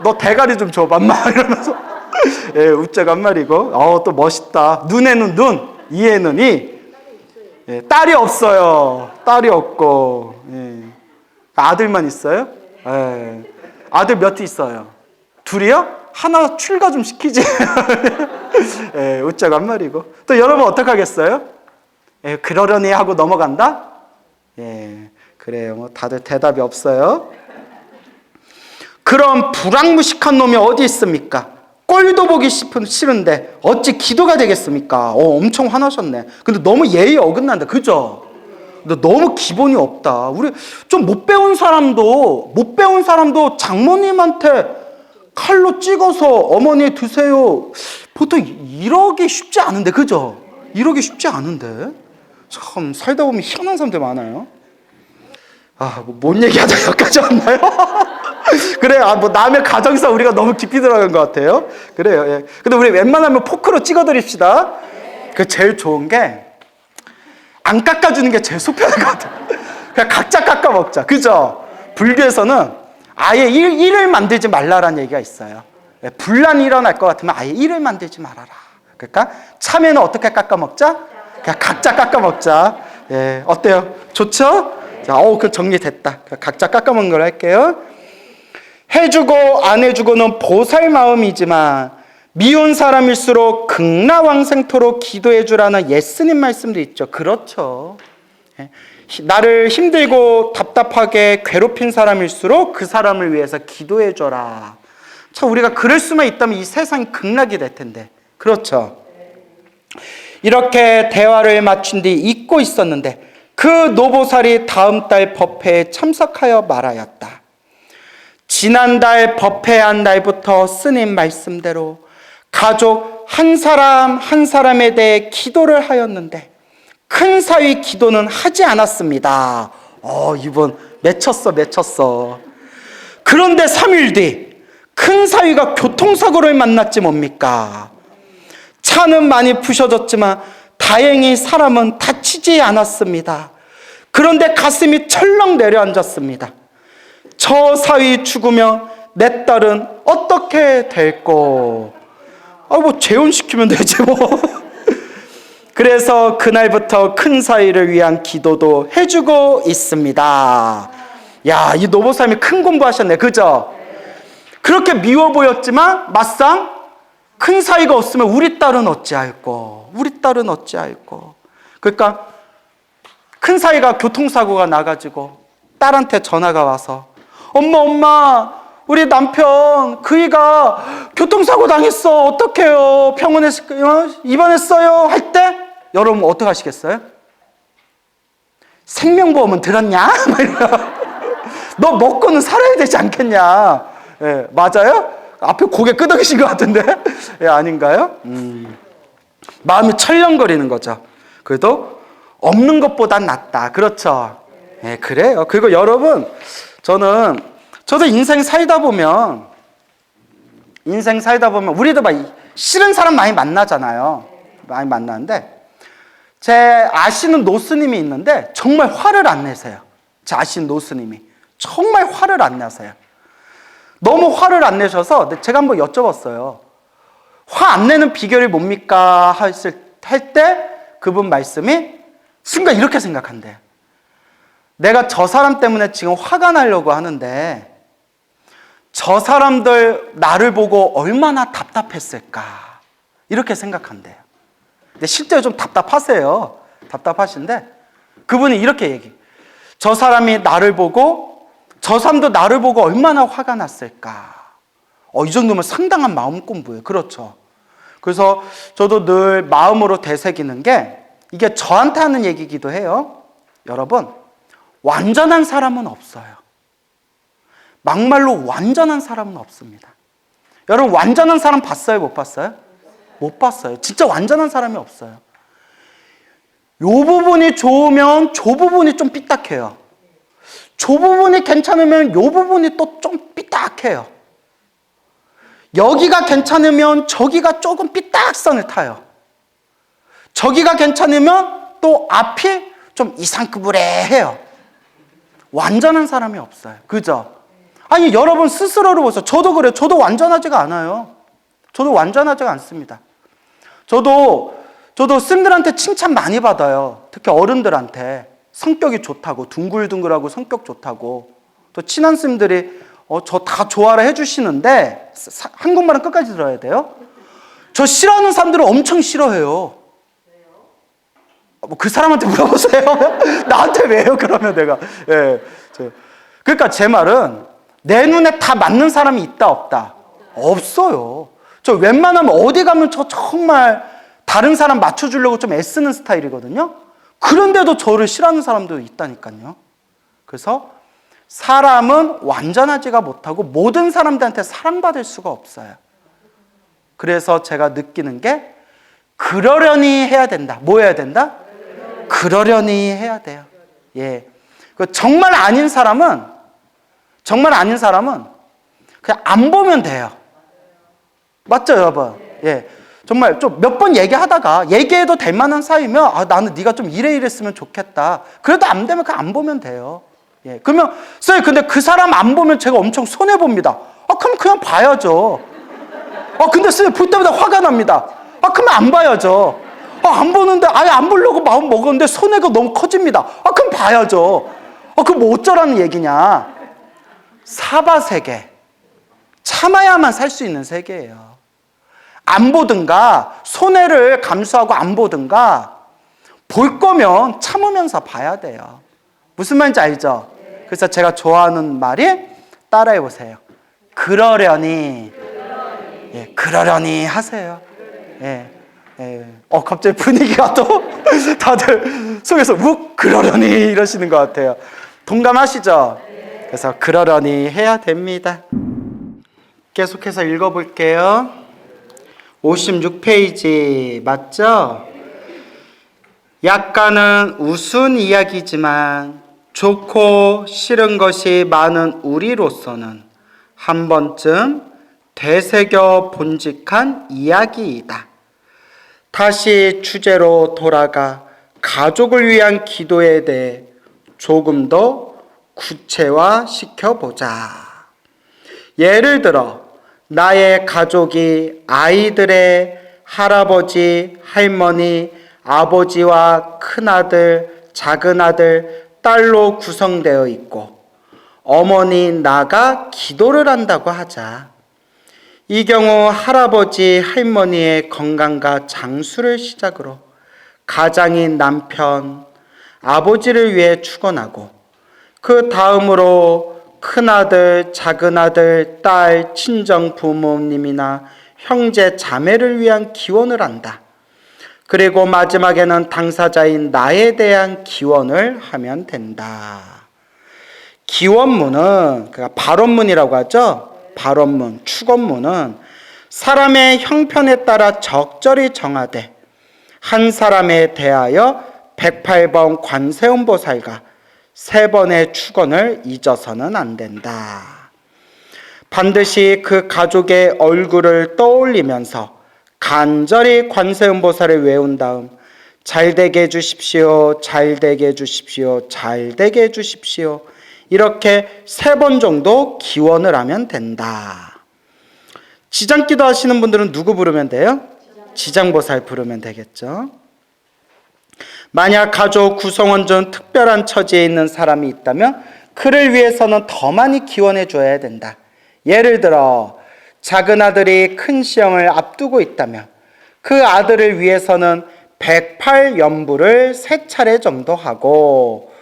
너 대가리 좀 줘봐, 마 이러면서. 예, 웃자고 한 말이고. 또 멋있다. 눈에는 눈, 이에는 이. 예, 딸이 없어요. 딸이 없고. 예. 아들만 있어요? 예. 아들 몇 있어요? 둘이요? 하나 출가 좀 시키지. 예, 웃자고 한 말이고. 또 여러분 어떡하겠어요? 예, 그러려니 하고 넘어간다? 예, 그래요. 뭐 다들 대답이 없어요. 그런 불황무식한 놈이 어디 있습니까? 꼴도 보기 싫은데 어찌 기도가 되겠습니까? 엄청 화나셨네. 근데 너무 예의 어긋난다. 그죠? 근데 너무 기본이 없다. 우리 좀 못 배운 사람도 장모님한테 칼로 찍어서 어머니 드세요. 보통 이러기 쉽지 않은데, 그죠? 이러기 쉽지 않은데. 참 살다 보면 희한한 사람들 많아요. 뭔 얘기하다 여기까지 왔나요? 그래, 뭐 남의 가정사 우리가 너무 깊이 들어간 것 같아요. 그래요. 예. 근데 우리 웬만하면 포크로 찍어드립시다. 그 제일 좋은 게 안 깎아주는 게 제일 속편한 것 같아요. 그냥 각자 깎아 먹자. 그죠? 불교에서는 아예 일을 만들지 말라라는 얘기가 있어요. 분란이 일어날 것 같으면 아예 일을 만들지 말아라. 그러니까 참외는 어떻게 깎아 먹자? 그냥 각자 깎아 먹자. 예, 어때요? 좋죠? 자, 그 정리됐다. 각자 깎아 먹는 걸 할게요. 해주고 안 해주고는 보살 마음이지만 미운 사람일수록 극락왕생토록 기도해 주라는 예수님 말씀도 있죠. 그렇죠. 나를 힘들고 답답하게 괴롭힌 사람일수록 그 사람을 위해서 기도해 줘라. 참 우리가 그럴 수만 있다면 이 세상이 극락이 될 텐데. 그렇죠. 이렇게 대화를 마친 뒤 잊고 있었는데 그 노보살이 다음 달 법회에 참석하여 말하였다. 지난달 법회한 날부터 스님 말씀대로 가족 한 사람 한 사람에 대해 기도를 하였는데 큰 사위 기도는 하지 않았습니다. 이번 맺혔어. 그런데 3일 뒤 큰 사위가 교통사고를 만났지 뭡니까? 차는 많이 부셔졌지만 다행히 사람은 다치지 않았습니다. 그런데 가슴이 철렁 내려앉았습니다. 저 사위 죽으면 내 딸은 어떻게 될꼬? 뭐 재혼시키면 되지 뭐. 그래서 그날부터 큰 사위를 위한 기도도 해주고 있습니다. 야, 이 노보살님이 큰 공부하셨네. 그죠? 그렇게 미워 보였지만 막상 큰 사위가 없으면 우리 딸은 어찌할꼬? 그러니까 큰 사위가 교통사고가 나가지고 딸한테 전화가 와서 엄마 우리 남편 그이가 교통사고 당했어. 어떡해요? 병원에 입원했어요. 할 때 여러분 어떻게 하시겠어요? 생명보험은 들었냐? 너 먹고는 살아야 되지 않겠냐? 예, 맞아요? 앞에 고개 끄덕이신 것 같은데? 예, 아닌가요? 마음이 철렁거리는 거죠. 그래도 없는 것보단 낫다. 그렇죠? 예, 그래요. 그리고 여러분, 저도 인생 살다 보면 우리도 막 싫은 사람 많이 만나잖아요. 많이 만나는데 제 아시는 노스님이 있는데 정말 화를 안 내세요. 제 아신 노스님이 정말 화를 안 내세요. 너무 화를 안 내셔서 제가 한번 여쭤봤어요. 화 안 내는 비결이 뭡니까? 할 때 그분 말씀이 순간 이렇게 생각한대요. 내가 저 사람 때문에 지금 화가 나려고 하는데 저 사람들 나를 보고 얼마나 답답했을까 이렇게 생각한대요. 근데 실제로 좀 답답하세요. 답답하신데 그분이 이렇게 얘기해요. 저 사람이 나를 보고 저 사람도 나를 보고 얼마나 화가 났을까. 이 정도면 상당한 마음 공부예요. 그렇죠. 그래서 저도 늘 마음으로 되새기는 게 이게 저한테 하는 얘기이기도 해요. 여러분, 완전한 사람은 없어요. 막말로 완전한 사람은 없습니다. 여러분, 완전한 사람 봤어요? 못 봤어요? 못 봤어요. 진짜 완전한 사람이 없어요. 요 부분이 좋으면 저 부분이 좀 삐딱해요. 저 부분이 괜찮으면 요 부분이 또 좀 삐딱해요. 여기가 괜찮으면 저기가 조금 삐딱선을 타요. 저기가 괜찮으면 또 앞이 좀 이상크부레해요. 완전한 사람이 없어요. 그죠? 아니 여러분 스스로를 보세요. 저도 그래요. 저도 완전하지가 않아요. 저도 완전하지가 않습니다. 저도 스님들한테 칭찬 많이 받아요. 특히 어른들한테 성격이 좋다고, 둥글둥글하고 성격 좋다고. 또 친한 스님들이 저 다 좋아라 해주시는데 한국말은 끝까지 들어야 돼요. 저 싫어하는 사람들은 엄청 싫어해요. 그 사람한테 물어보세요. 나한테 왜요? 그러면 내가. 예. 그러니까 제 말은 내 눈에 다 맞는 사람이 있다 없다? 없어요. 저 웬만하면 어디 가면 저 정말 다른 사람 맞춰주려고 좀 애쓰는 스타일이거든요. 그런데도 저를 싫어하는 사람도 있다니까요. 그래서 사람은 완전하지가 못하고 모든 사람들한테 사랑받을 수가 없어요. 그래서 제가 느끼는 게 그러려니 해야 된다. 뭐 해야 된다? 그러려니 해야 돼요. 예. 정말 아닌 사람은 그냥 안 보면 돼요. 맞죠, 여러분? 예. 정말 좀 몇 번 얘기하다가 얘기해도 될 만한 사이면 나는 네가 좀 이랬으면 좋겠다. 그래도 안 되면 그냥 안 보면 돼요. 예. 그러면 선생님 근데 그 사람 안 보면 제가 엄청 손해 봅니다. 그럼 그냥 봐야죠. 근데 선생님 볼 때마다 화가 납니다. 그러면 안 봐야죠. 안 보는데 아예 안 보려고 마음 먹었는데 손해가 너무 커집니다. 그럼 봐야죠. 그럼 뭐 어쩌라는 얘기냐? 사바세계. 참아야만 살 수 있는 세계예요. 안 보든가 손해를 감수하고 안 보든가 볼 거면 참으면서 봐야 돼요. 무슨 말인지 알죠? 그래서 제가 좋아하는 말이 따라해 보세요. 그러려니. 예, 그러려니 하세요. 예. 예. 갑자기 분위기가 또 다들 속에서 욱 그러려니 이러시는 것 같아요. 동감하시죠? 그래서 그러려니 해야 됩니다. 계속해서 읽어볼게요. 56페이지 맞죠? 약간은 우스운 이야기지만 좋고 싫은 것이 많은 우리로서는 한 번쯤 되새겨 본직한 이야기이다. 다시 주제로 돌아가 가족을 위한 기도에 대해 조금 더 구체화시켜보자. 예를 들어 나의 가족이 아이들의 할아버지, 할머니, 아버지와 큰아들, 작은아들, 딸로 구성되어 있고 어머니, 나가 기도를 한다고 하자. 이 경우 할아버지, 할머니의 건강과 장수를 시작으로 가장인 남편, 아버지를 위해 축원하고 그 다음으로 큰아들, 작은아들, 딸, 친정 부모님이나 형제, 자매를 위한 기원을 한다. 그리고 마지막에는 당사자인 나에 대한 기원을 하면 된다. 기원문은 그러니까 발언문이라고 하죠. 발언문, 축원문은 사람의 형편에 따라 적절히 정하되 한 사람에 대하여 108번 관세음보살과 3번의 축원을 잊어서는 안 된다. 반드시 그 가족의 얼굴을 떠올리면서 간절히 관세음보살을 외운 다음 잘 되게 해주십시오. 잘 되게 해주십시오. 잘 되게 해주십시오. 이렇게 3번 정도 기원을 하면 된다. 지장기도 하시는 분들은 누구 부르면 돼요? 지장보살 부르면 되겠죠. 만약 가족 구성원 중 특별한 처지에 있는 사람이 있다면 그를 위해서는 더 많이 기원해 줘야 된다. 예를 들어 작은 아들이 큰 시험을 앞두고 있다면 그 아들을 위해서는 108연부를 3차례 정도 하고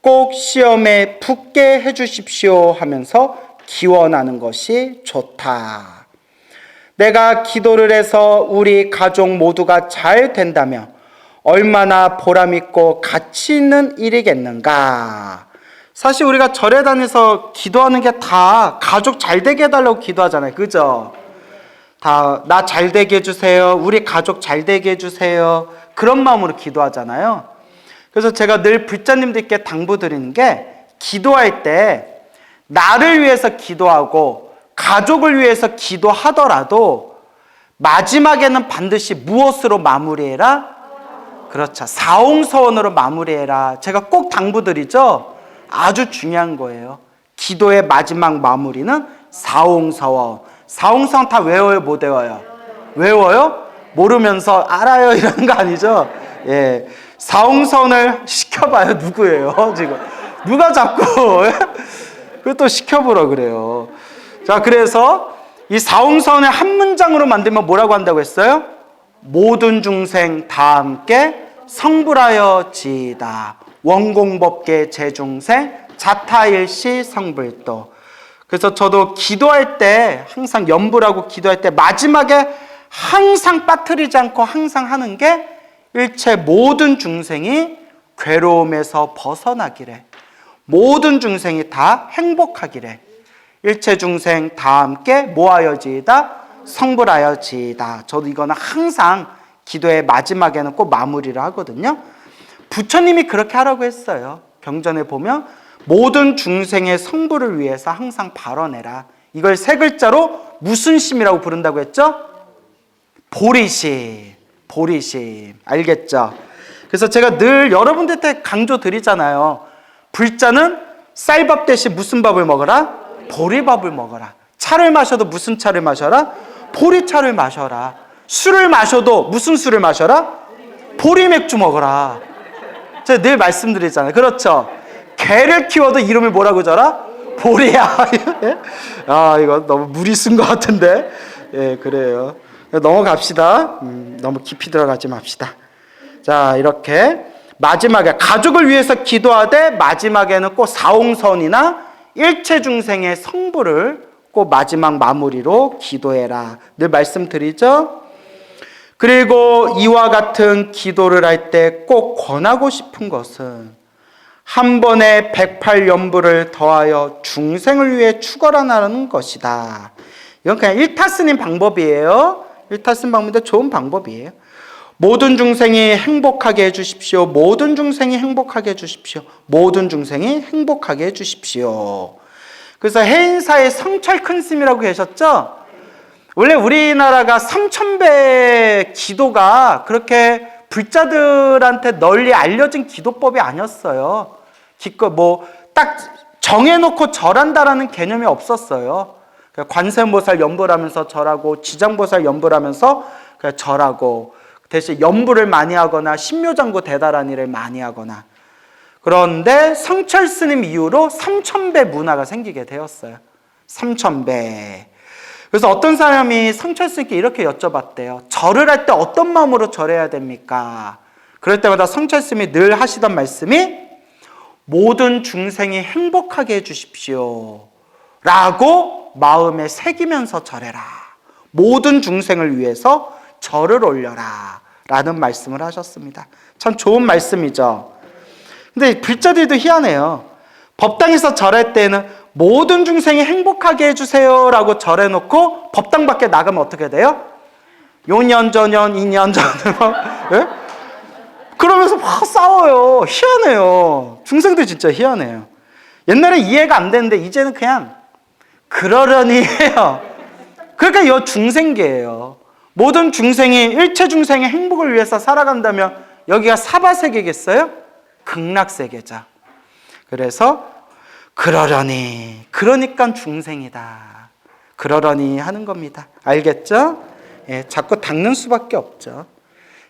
꼭 시험에 붙게 해주십시오 하면서 기원하는 것이 좋다. 내가 기도를 해서 우리 가족 모두가 잘 된다면 얼마나 보람있고 가치 있는 일이겠는가. 사실 우리가 절에 다녀서 기도하는 게 다 가족 잘 되게 해달라고 기도하잖아요. 그죠? 다 나 잘 되게 해주세요. 우리 가족 잘 되게 해주세요. 그런 마음으로 기도하잖아요. 그래서 제가 늘 불자님들께 당부드리는 게 기도할 때 나를 위해서 기도하고 가족을 위해서 기도하더라도 마지막에는 반드시 무엇으로 마무리해라? 그렇죠. 사홍서원으로 마무리해라. 제가 꼭 당부드리죠. 아주 중요한 거예요. 기도의 마지막 마무리는 사홍서원. 사홍서원 다 외워요? 못 외워요? 외워요? 모르면서 알아요 이런 거 아니죠? 예. 사홍서원을 시켜봐요. 누구예요 지금? 누가 자꾸 그것도 시켜보라 그래요. 자, 그래서 이 사홍서원을 한 문장으로 만들면 뭐라고 한다고 했어요? 모든 중생 다 함께 성불하여 지이다. 원공법계 제중생 자타일시 성불도. 그래서 저도 기도할 때 항상 연불하고 기도할 때 마지막에 항상 빠뜨리지 않고 항상 하는 게 일체 모든 중생이 괴로움에서 벗어나기래. 모든 중생이 다 행복하기래. 일체 중생 다 함께 모하여지이다. 성불하여지이다. 저도 이거는 항상 기도의 마지막에는 꼭 마무리를 하거든요. 부처님이 그렇게 하라고 했어요. 경전에 보면 모든 중생의 성불을 위해서 항상 발언해라. 이걸 3글자로 무슨 심이라고 부른다고 했죠? 보리심. 보리심. 알겠죠? 그래서 제가 늘 여러분들한테 강조 드리잖아요. 불자는 쌀밥 대신 무슨 밥을 먹어라? 보리밥을 먹어라. 차를 마셔도 무슨 차를 마셔라? 보리차를 마셔라. 술을 마셔도 무슨 술을 마셔라? 보리맥주 먹어라. 제가 늘 말씀드리잖아요. 그렇죠? 개를 키워도 이름을 뭐라고 줘라? 보리야. 아, 이거 너무 무리 쓴 것 같은데. 예, 그래요. 넘어갑시다. 너무 깊이 들어가지 맙시다. 자, 이렇게 마지막에 가족을 위해서 기도하되 마지막에는 꼭 사홍선이나 일체 중생의 성불을 꼭 마지막 마무리로 기도해라. 늘 말씀드리죠. 그리고 이와 같은 기도를 할 때 꼭 권하고 싶은 것은 한 번에 108연부를 더하여 중생을 위해 축원하는 것이다. 이건 그냥 일타스님 방법이에요. 일타스님 방법인데 좋은 방법이에요. 모든 중생이 행복하게 해주십시오. 모든 중생이 행복하게 해주십시오. 모든 중생이 행복하게 해주십시오. 그래서 해인사의 성철 큰스님이라고 계셨죠? 원래 우리나라가 3000배 기도가 그렇게 불자들한테 널리 알려진 기도법이 아니었어요. 기껏 딱 정해놓고 절한다라는 개념이 없었어요. 관세음보살 연불하면서 절하고 지장보살 연불하면서 절하고 대신 연불을 많이 하거나 신묘장구 대단한 일을 많이 하거나. 그런데 성철 스님 이후로 3000배 문화가 생기게 되었어요. 3000배. 그래서 어떤 사람이 성철 스님께 이렇게 여쭤봤대요. 절을 할 때 어떤 마음으로 절해야 됩니까? 그럴 때마다 성철 스님이 늘 하시던 말씀이 모든 중생이 행복하게 해주십시오 라고 마음에 새기면서 절해라. 모든 중생을 위해서 절을 올려라 라는 말씀을 하셨습니다. 참 좋은 말씀이죠. 근데 불자들도 희한해요. 법당에서 절할 때는 모든 중생이 행복하게 해주세요 라고 절해놓고 법당 밖에 나가면 어떻게 돼요? 요년저년 2년전 예? 그러면서 막 싸워요. 희한해요. 중생들 진짜 희한해요. 옛날에 이해가 안 되는데 이제는 그냥 그러려니 해요. 그러니까 이 중생계예요. 모든 중생이 일체 중생의 행복을 위해서 살아간다면 여기가 사바세계겠어요? 극락세계죠. 그래서 그러려니, 그러니까 중생이다. 그러려니 하는 겁니다. 알겠죠? 예, 자꾸 닦는 수밖에 없죠.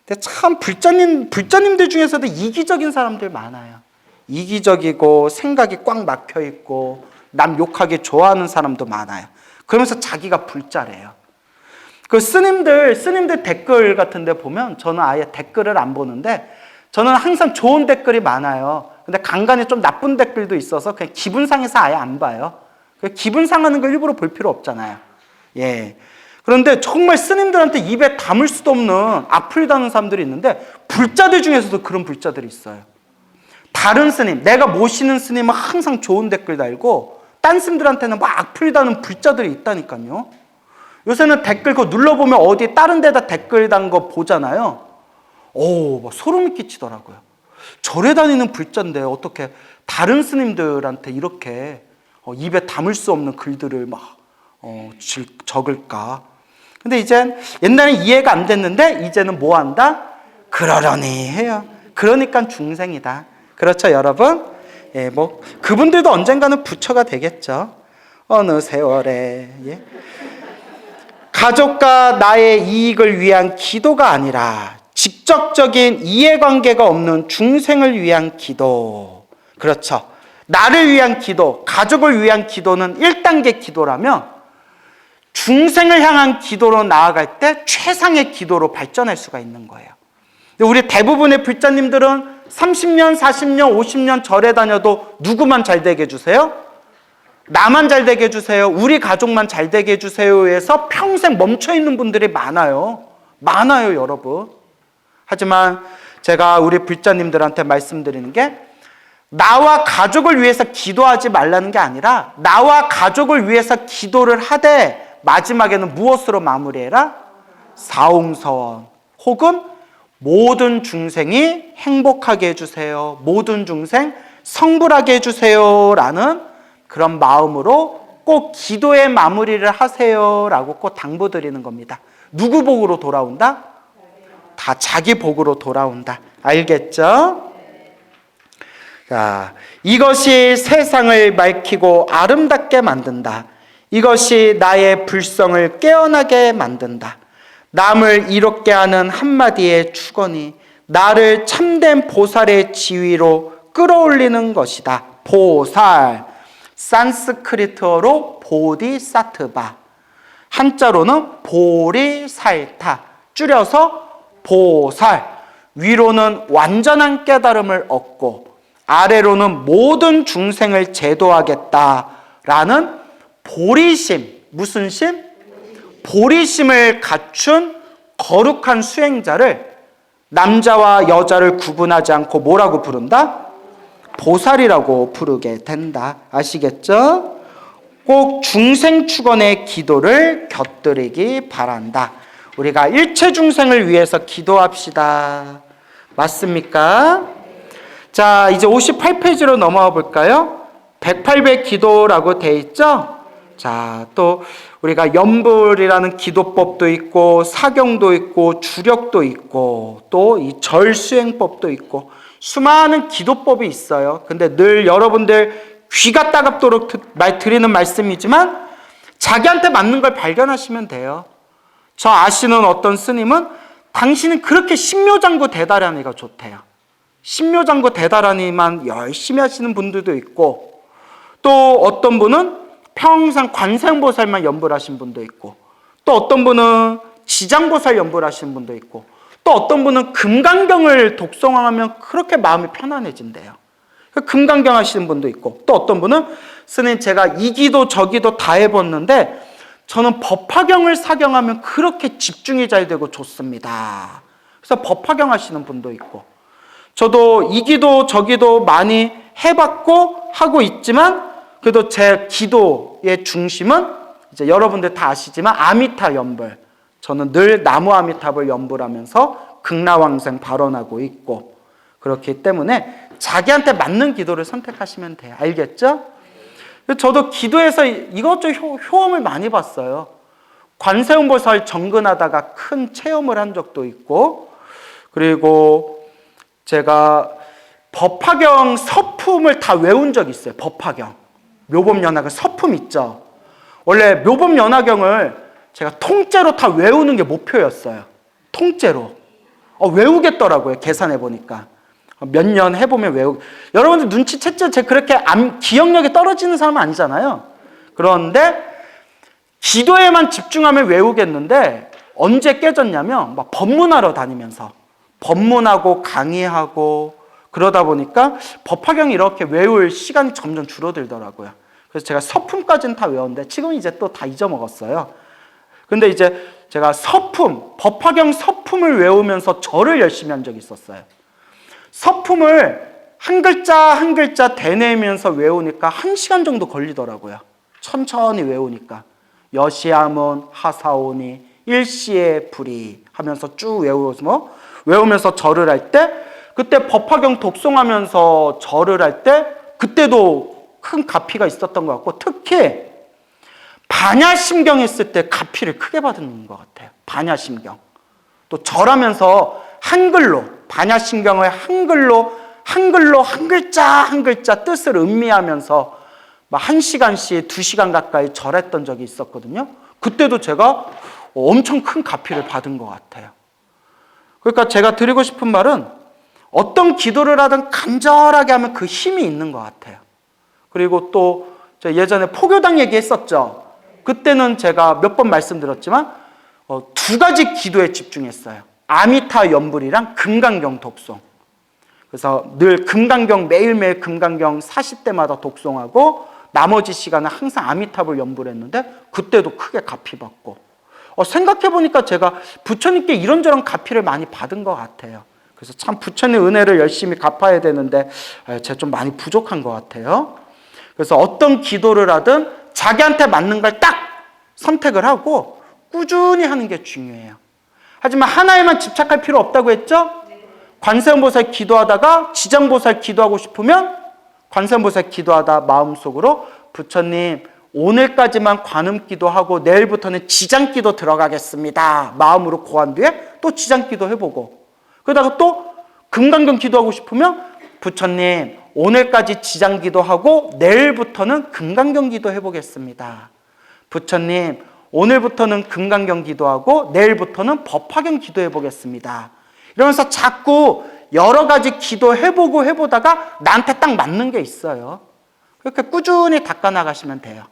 근데 참 불자님들 중에서도 이기적인 사람들 많아요. 이기적이고 생각이 꽉 막혀 있고 남 욕하기 좋아하는 사람도 많아요. 그러면서 자기가 불자래요. 그 스님들 댓글 같은 데 보면 저는 아예 댓글을 안 보는데 저는 항상 좋은 댓글이 많아요. 근데 간간히 좀 나쁜 댓글도 있어서 그냥 기분 상해서 아예 안 봐요. 기분 상하는 걸 일부러 볼 필요 없잖아요. 예. 그런데 정말 스님들한테 입에 담을 수도 없는 악플 다는 사람들이 있는데 불자들 중에서도 그런 불자들이 있어요. 다른 스님, 내가 모시는 스님은 항상 좋은 댓글 달고 딴 스님들한테는 막 악플 다는 불자들이 있다니까요. 요새는 댓글 그거 눌러보면 어디 다른 데다 댓글 단 거 보잖아요. 막 소름이 끼치더라고요. 절에 다니는 불자인데 어떻게 다른 스님들한테 이렇게 입에 담을 수 없는 글들을 막 적을까. 근데 이젠 옛날엔 이해가 안 됐는데 이제는 뭐 한다? 그러려니 해요. 그러니까 중생이다. 그렇죠, 여러분? 예, 뭐 그분들도 언젠가는 부처가 되겠죠. 어느 세월에. 예. 가족과 나의 이익을 위한 기도가 아니라 직접적인 이해관계가 없는 중생을 위한 기도. 그렇죠. 나를 위한 기도, 가족을 위한 기도는 1단계 기도라면 중생을 향한 기도로 나아갈 때 최상의 기도로 발전할 수가 있는 거예요. 우리 대부분의 불자님들은 30년, 40년, 50년 절에 다녀도 누구만 잘 되게 해주세요? 나만 잘 되게 해주세요. 우리 가족만 잘 되게 해주세요. 해서 평생 멈춰있는 분들이 많아요. 많아요, 여러분. 하지만 제가 우리 불자님들한테 말씀드리는 게 나와 가족을 위해서 기도하지 말라는 게 아니라 나와 가족을 위해서 기도를 하되 마지막에는 무엇으로 마무리해라? 사홍서원 혹은 모든 중생이 행복하게 해주세요. 모든 중생 성불하게 해주세요. 라는 그런 마음으로 꼭 기도의 마무리를 하세요. 라고 꼭 당부드리는 겁니다. 누구 복으로 돌아온다? 다 자기 복으로 돌아온다. 알겠죠? 자, 이것이 세상을 밝히고 아름답게 만든다. 이것이 나의 불성을 깨어나게 만든다. 남을 이롭게 하는 한마디의 축원이 나를 참된 보살의 지위로 끌어올리는 것이다. 보살, 산스크리트어로 보디사트바, 한자로는 보리살타, 줄여서 보살. 위로는 완전한 깨달음을 얻고 아래로는 모든 중생을 제도하겠다라는 보리심, 무슨 심? 보리심을 갖춘 거룩한 수행자를 남자와 여자를 구분하지 않고 뭐라고 부른다? 보살이라고 부르게 된다. 아시겠죠? 꼭 중생축원의 기도를 곁들이기 바란다. 우리가 일체 중생을 위해서 기도합시다. 맞습니까? 자, 이제 58페이지로 넘어가 볼까요? 108배 기도라고 돼 있죠? 자, 또 우리가 연불이라는 기도법도 있고 사경도 있고 주력도 있고 또 이 절수행법도 있고 수많은 기도법이 있어요. 근데 늘 여러분들 귀가 따갑도록 드리는 말씀이지만 자기한테 맞는 걸 발견하시면 돼요. 저 아시는 어떤 스님은 당신은 그렇게 신묘장구 대다라니가 좋대요. 신묘장구 대다라니만 열심히 하시는 분들도 있고 또 어떤 분은 평생 관세음보살만 연불하신 분도 있고 또 어떤 분은 지장보살 연불하시는 분도 있고 또 어떤 분은 금강경을 독송하면 그렇게 마음이 편안해진대요. 금강경 하시는 분도 있고 또 어떤 분은 스님 제가 이 기도 저 기도 다 해봤는데 저는 법화경을 사경하면 그렇게 집중이 잘 되고 좋습니다. 그래서 법화경 하시는 분도 있고 저도 이 기도 저 기도 많이 해봤고 하고 있지만 그래도 제 기도의 중심은 이제 여러분들 다 아시지만 아미타 연불. 저는 늘 나무 아미탑을 연불하면서 극락왕생 발언하고 있고 그렇기 때문에 자기한테 맞는 기도를 선택하시면 돼요. 알겠죠? 저도 기도에서 이것저것 효험을 많이 봤어요. 관세음보살 정근하다가 큰 체험을 한 적도 있고 그리고 제가 법화경 서품을 다 외운 적이 있어요. 법화경. 묘법연화경 서품 있죠. 원래 묘법연화경을 제가 통째로 다 외우는 게 목표였어요. 통째로. 외우겠더라고요. 계산해 보니까. 몇 년 해보면 여러분들 눈치챘죠? 제가 그렇게 기억력이 떨어지는 사람은 아니잖아요. 그런데 기도에만 집중하면 외우겠는데 언제 깨졌냐면 막 법문하러 다니면서 법문하고 강의하고 그러다 보니까 법화경이 이렇게 외울 시간이 점점 줄어들더라고요. 그래서 제가 서품까지는 다 외웠는데 지금은 이제 또 다 잊어먹었어요. 근데 이제 제가 법화경 서품을 외우면서 절을 열심히 한 적이 있었어요. 서품을 한 글자 한 글자 되뇌면서 외우니까 1시간 정도 걸리더라고요. 천천히 외우니까. 여시아문 하사오니 일시의 불이 하면서 쭉 외우면서 절을 할 때, 그때 법화경 독송하면서 절을 할 때 그때도 큰 가피가 있었던 것 같고, 특히 반야심경 했을 때 가피를 크게 받은 것 같아요. 반야심경. 또 절하면서 한글로, 반야심경을 한글로 한 글자 한 글자 뜻을 음미하면서 막 1시간씩 2시간 가까이 절했던 적이 있었거든요. 그때도 제가 엄청 큰 가피를 받은 것 같아요. 그러니까 제가 드리고 싶은 말은 어떤 기도를 하든 간절하게 하면 그 힘이 있는 것 같아요. 그리고 또 예전에 포교당 얘기했었죠. 그때는 제가 몇 번 말씀드렸지만 2가지 기도에 집중했어요. 아미타 연불이랑 금강경 독송. 그래서 늘 금강경, 매일매일 금강경 40대마다 독송하고 나머지 시간은 항상 아미타불 연불을 했는데 그때도 크게 가피받고, 생각해보니까 제가 부처님께 이런저런 가피를 많이 받은 것 같아요. 그래서 참 부처님 은혜를 열심히 갚아야 되는데 제가 좀 많이 부족한 것 같아요. 그래서 어떤 기도를 하든 자기한테 맞는 걸 딱 선택을 하고 꾸준히 하는 게 중요해요. 하지만 하나에만 집착할 필요 없다고 했죠? 관세음보살 기도하다가 지장보살 기도하고 싶으면 관세음보살 기도하다 마음속으로 부처님 오늘까지만 관음기도 하고 내일부터는 지장기도 들어가겠습니다. 마음으로 고한 뒤에 또 지장기도 해보고, 그러다가 또 금강경 기도하고 싶으면 부처님 오늘까지 지장기도 하고 내일부터는 금강경 기도 해보겠습니다. 부처님 오늘부터는 금강경 기도하고 내일부터는 법화경 기도해 보겠습니다. 이러면서 자꾸 여러 가지 기도해보고 해보다가 나한테 딱 맞는 게 있어요. 그렇게 꾸준히 닦아나가시면 돼요.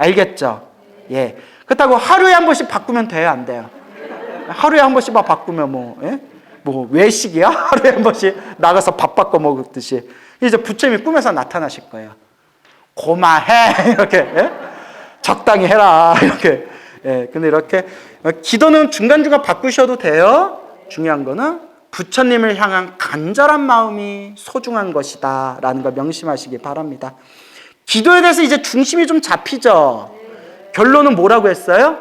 알겠죠? 예. 그렇다고 하루에 한 번씩 바꾸면 돼요? 안 돼요? 하루에 한 번씩만 바꾸면 외식이야? 하루에 한 번씩 나가서 밥 바꿔 먹듯이 이제 부처님이 꿈에서 나타나실 거예요. 고마해 이렇게. 예? 적당히 해라 이렇게. 예, 근데 이렇게 기도는 중간중간 바꾸셔도 돼요. 중요한 거는 부처님을 향한 간절한 마음이 소중한 것이다 라는 걸 명심하시기 바랍니다. 기도에 대해서 이제 중심이 좀 잡히죠. 결론은 뭐라고 했어요?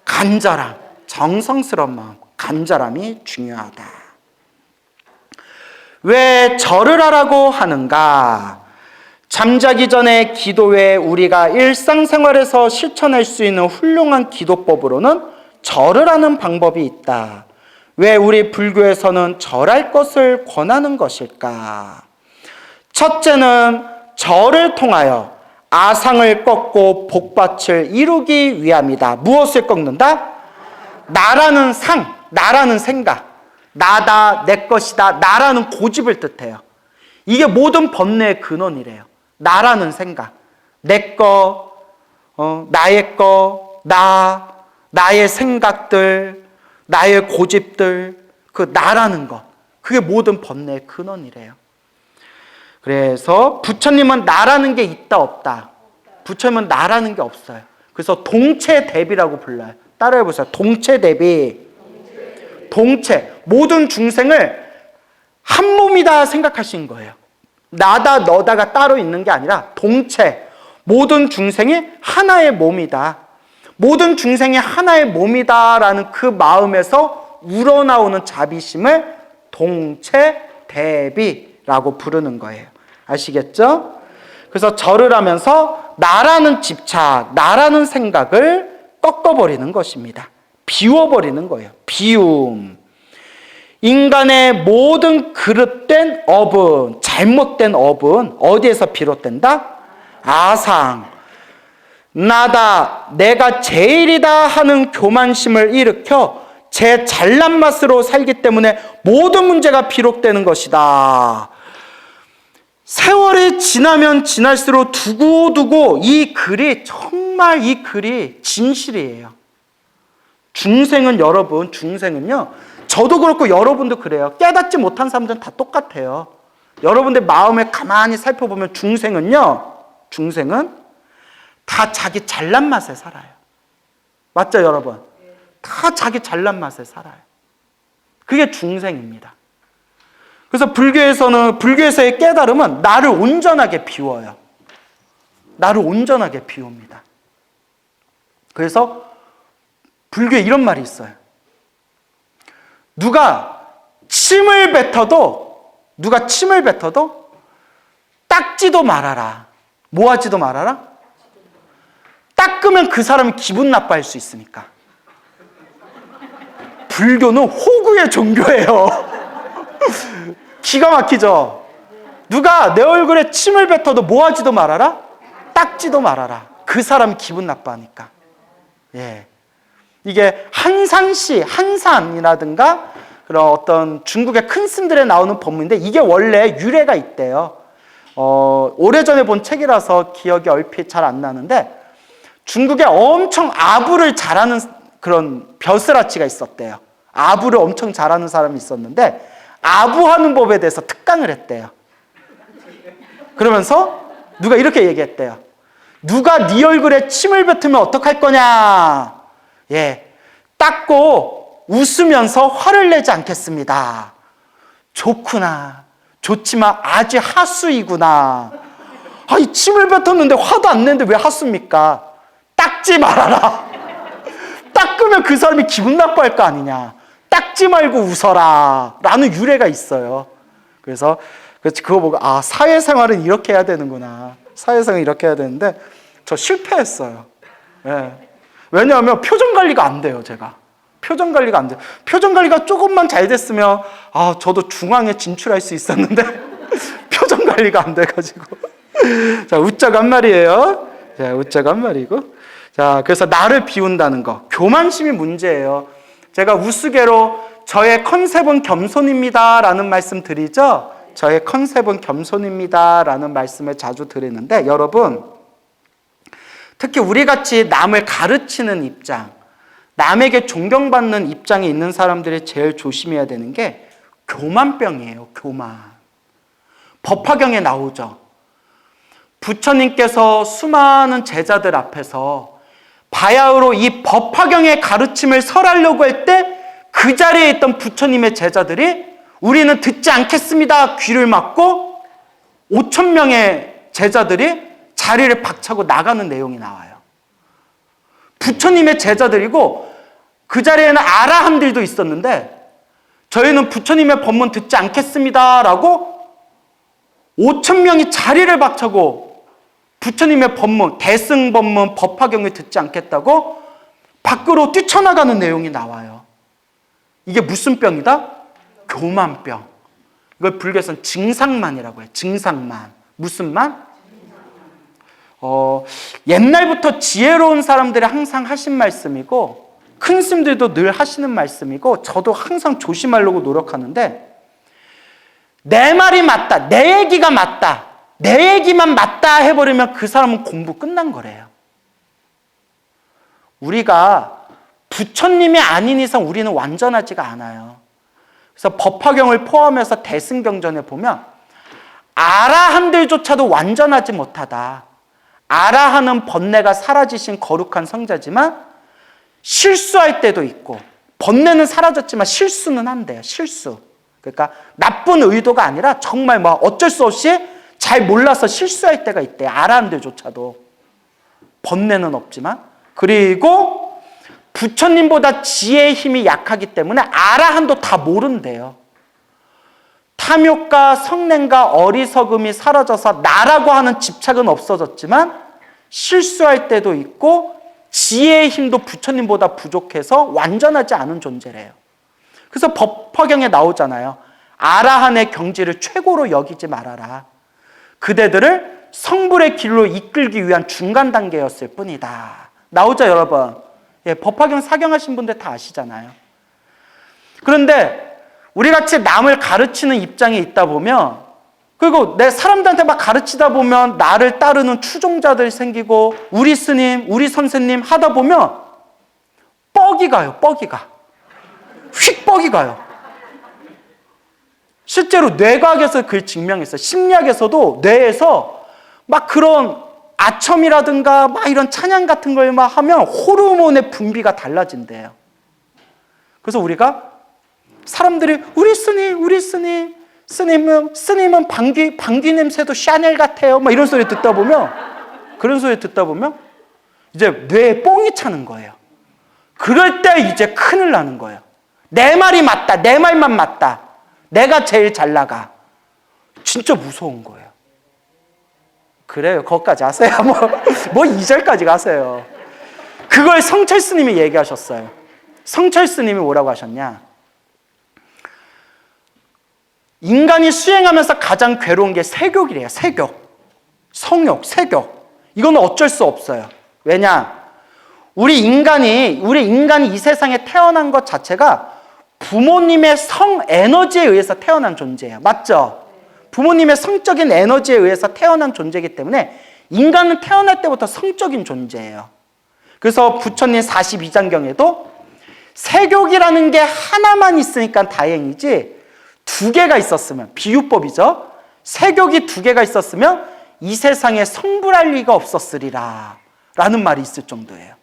간절함, 정성스러운 마음, 간절함이 중요하다. 왜 절을 하라고 하는가? 잠자기 전에 기도 외에 우리가 일상생활에서 실천할 수 있는 훌륭한 기도법으로는 절을 하는 방법이 있다. 왜 우리 불교에서는 절할 것을 권하는 것일까? 첫째는 절을 통하여 아상을 꺾고 복밭을 이루기 위함이다. 무엇을 꺾는다? 나라는 상, 나라는 생각, 나다, 내 것이다, 나라는 고집을 뜻해요. 이게 모든 번뇌의 근원이래요. 나라는 생각, 내 거, 나의 거, 나의 생각들, 나의 고집들, 그 나라는 것, 그게 모든 번뇌의 근원이래요. 그래서 부처님은 나라는 게 있다 없다. 부처님은 나라는 게 없어요. 그래서 동체대비라고 불러요. 따라해보세요. 동체대비. 동체. 모든 중생을 한 몸이다 생각하신 거예요. 나다 너다가 따로 있는 게 아니라 동체. 모든 중생이 하나의 몸이다. 모든 중생이 하나의 몸이다라는 그 마음에서 우러나오는 자비심을 동체대비라고 부르는 거예요. 아시겠죠? 그래서 절을 하면서 나라는 집착, 나라는 생각을 꺾어버리는 것입니다. 비워버리는 거예요. 비움. 인간의 모든 그릇된 업은, 잘못된 업은 어디에서 비롯된다? 아상. 나다, 내가 제일이다 하는 교만심을 일으켜 제 잘난 맛으로 살기 때문에 모든 문제가 비롯되는 것이다. 세월이 지나면 지날수록 두고두고 이 글이 정말 이 글이 진실이에요. 중생은 여러분, 중생은요, 저도 그렇고 여러분도 그래요. 깨닫지 못한 사람들은 다 똑같아요. 여러분들 마음에 가만히 살펴보면 중생은요, 중생은 다 자기 잘난 맛에 살아요. 맞죠, 여러분? 다 자기 잘난 맛에 살아요. 그게 중생입니다. 그래서 불교에서의 깨달음은 나를 온전하게 비워요. 나를 온전하게 비웁니다. 그래서 불교에 이런 말이 있어요. 누가 침을 뱉어도 닦지도 말아라. 뭐 하지도 말아라? 닦으면 그 사람이 기분 나빠할 수 있으니까. 불교는 호구의 종교예요. 기가 막히죠? 누가 내 얼굴에 침을 뱉어도 뭐 하지도 말아라? 닦지도 말아라. 그 사람이 기분 나빠하니까. 예. 이게 한산이라든가 그런 어떤 중국의 큰 스님들에 나오는 법문인데 이게 원래 유래가 있대요. 오래전에 본 책이라서 기억이 얼핏 잘 안 나는데 중국에 엄청 아부를 잘하는 그런 벼슬아치가 있었대요. 아부를 엄청 잘하는 사람이 있었는데 아부하는 법에 대해서 특강을 했대요. 그러면서 누가 이렇게 얘기했대요. 누가 네 얼굴에 침을 뱉으면 어떡할 거냐? 예, 닦고 웃으면서 화를 내지 않겠습니다. 좋구나. 좋지만 아주 하수이구나. 이 침을 뱉었는데 화도 안 내는데 왜 하수입니까? 닦지 말아라. 닦으면 그 사람이 기분 나빠할 거 아니냐. 닦지 말고 웃어라. 라는 유래가 있어요. 그래서 그거 보고 사회생활은 이렇게 해야 되는구나. 사회생활은 이렇게 해야 되는데 저 실패했어요. 예. 왜냐하면 표정 관리가 안 돼요, 제가. 표정 관리가 안 돼요. 표정 관리가 조금만 잘 됐으면 저도 중앙에 진출할 수 있었는데 표정 관리가 안 돼가지고 자, 웃자고 한 말이에요. 자, 웃자고 한 말이고. 자, 그래서 나를 비운다는 거. 교만심이 문제예요. 제가 우스개로 저의 컨셉은 겸손입니다 라는 말씀 드리죠. 저의 컨셉은 겸손입니다 라는 말씀을 자주 드리는데 여러분, 특히 우리같이 남을 가르치는 입장, 남에게 존경받는 입장에 있는 사람들이 제일 조심해야 되는 게 교만병이에요. 교만. 법화경에 나오죠. 부처님께서 수많은 제자들 앞에서 바야흐로 이 법화경의 가르침을 설하려고 할 때 그 자리에 있던 부처님의 제자들이 우리는 듣지 않겠습니다. 귀를 막고 5,000명의 제자들이 자리를 박차고 나가는 내용이 나와요. 부처님의 제자들이고 그 자리에는 아라함들도 있었는데 저희는 부처님의 법문 듣지 않겠습니다 라고 5,000명이 자리를 박차고 부처님의 법문, 대승법문, 법화경을 듣지 않겠다고 밖으로 뛰쳐나가는 내용이 나와요. 이게 무슨 병이다? 교만병. 이걸 불교에서는 증상만이라고 해요. 증상만. 무슨 만? 옛날부터 지혜로운 사람들이 항상 하신 말씀이고 큰 스님들도 늘 하시는 말씀이고 저도 항상 조심하려고 노력하는데 내 말이 맞다. 내 얘기가 맞다. 내 얘기만 맞다 해버리면 그 사람은 공부 끝난 거래요. 우리가 부처님이 아닌 이상 우리는 완전하지가 않아요. 그래서 법화경을 포함해서 대승경전에 보면 아라한들조차도 완전하지 못하다. 아라한은 번뇌가 사라지신 거룩한 성자지만 실수할 때도 있고 번뇌는 사라졌지만 실수는 한대요. 실수. 그러니까 나쁜 의도가 아니라 정말 어쩔 수 없이 잘 몰라서 실수할 때가 있대요. 아라한들조차도. 번뇌는 없지만. 그리고 부처님보다 지혜의 힘이 약하기 때문에 아라한도 다 모른대요. 탐욕과 성냄과 어리석음이 사라져서 나라고 하는 집착은 없어졌지만 실수할 때도 있고 지혜의 힘도 부처님보다 부족해서 완전하지 않은 존재래요. 그래서 법화경에 나오잖아요. 아라한의 경지를 최고로 여기지 말아라. 그대들을 성불의 길로 이끌기 위한 중간 단계였을 뿐이다. 나오죠, 여러분? 예, 법화경 사경하신 분들 다 아시잖아요. 그런데 우리 같이 남을 가르치는 입장에 있다 보면, 그리고 내 사람들한테 막 가르치다 보면 나를 따르는 추종자들이 생기고 우리 스님, 우리 선생님 하다 보면 뻑이 가요, 뻑이가. 휙 뻑이 가요. 실제로 뇌과학에서 그걸 증명했어요. 심리학에서도 뇌에서 막 그런 아첨이라든가 막 이런 찬양 같은 걸 막 하면 호르몬의 분비가 달라진대요. 그래서 우리가 사람들이 우리 스님, 스님은 방귀 냄새도 샤넬 같아요. 막 이런 소리 듣다 보면, 그런 소리 듣다 보면 이제 뇌에 뽕이 차는 거예요. 그럴 때 이제 큰일 나는 거예요. 내 말이 맞다. 내 말만 맞다. 내가 제일 잘 나가. 진짜 무서운 거예요. 그래요. 거기까지 하세요. 뭐 2절까지 가세요. 그걸 성철 스님이 얘기하셨어요. 성철 스님이 뭐라고 하셨냐? 인간이 수행하면서 가장 괴로운 게 세욕이래요. 세욕. 성욕, 세욕. 이건 어쩔 수 없어요. 왜냐? 우리 인간이 이 세상에 태어난 것 자체가 부모님의 성 에너지에 의해서 태어난 존재예요. 맞죠? 부모님의 성적인 에너지에 의해서 태어난 존재이기 때문에 인간은 태어날 때부터 성적인 존재예요. 그래서 부처님 42장경에도 세욕이라는 게 하나만 있으니까 다행이지 2개가 있었으면, 비유법이죠. 세욕이 2개가 있었으면 이 세상에 성불할 리가 없었으리라 라는 말이 있을 정도예요.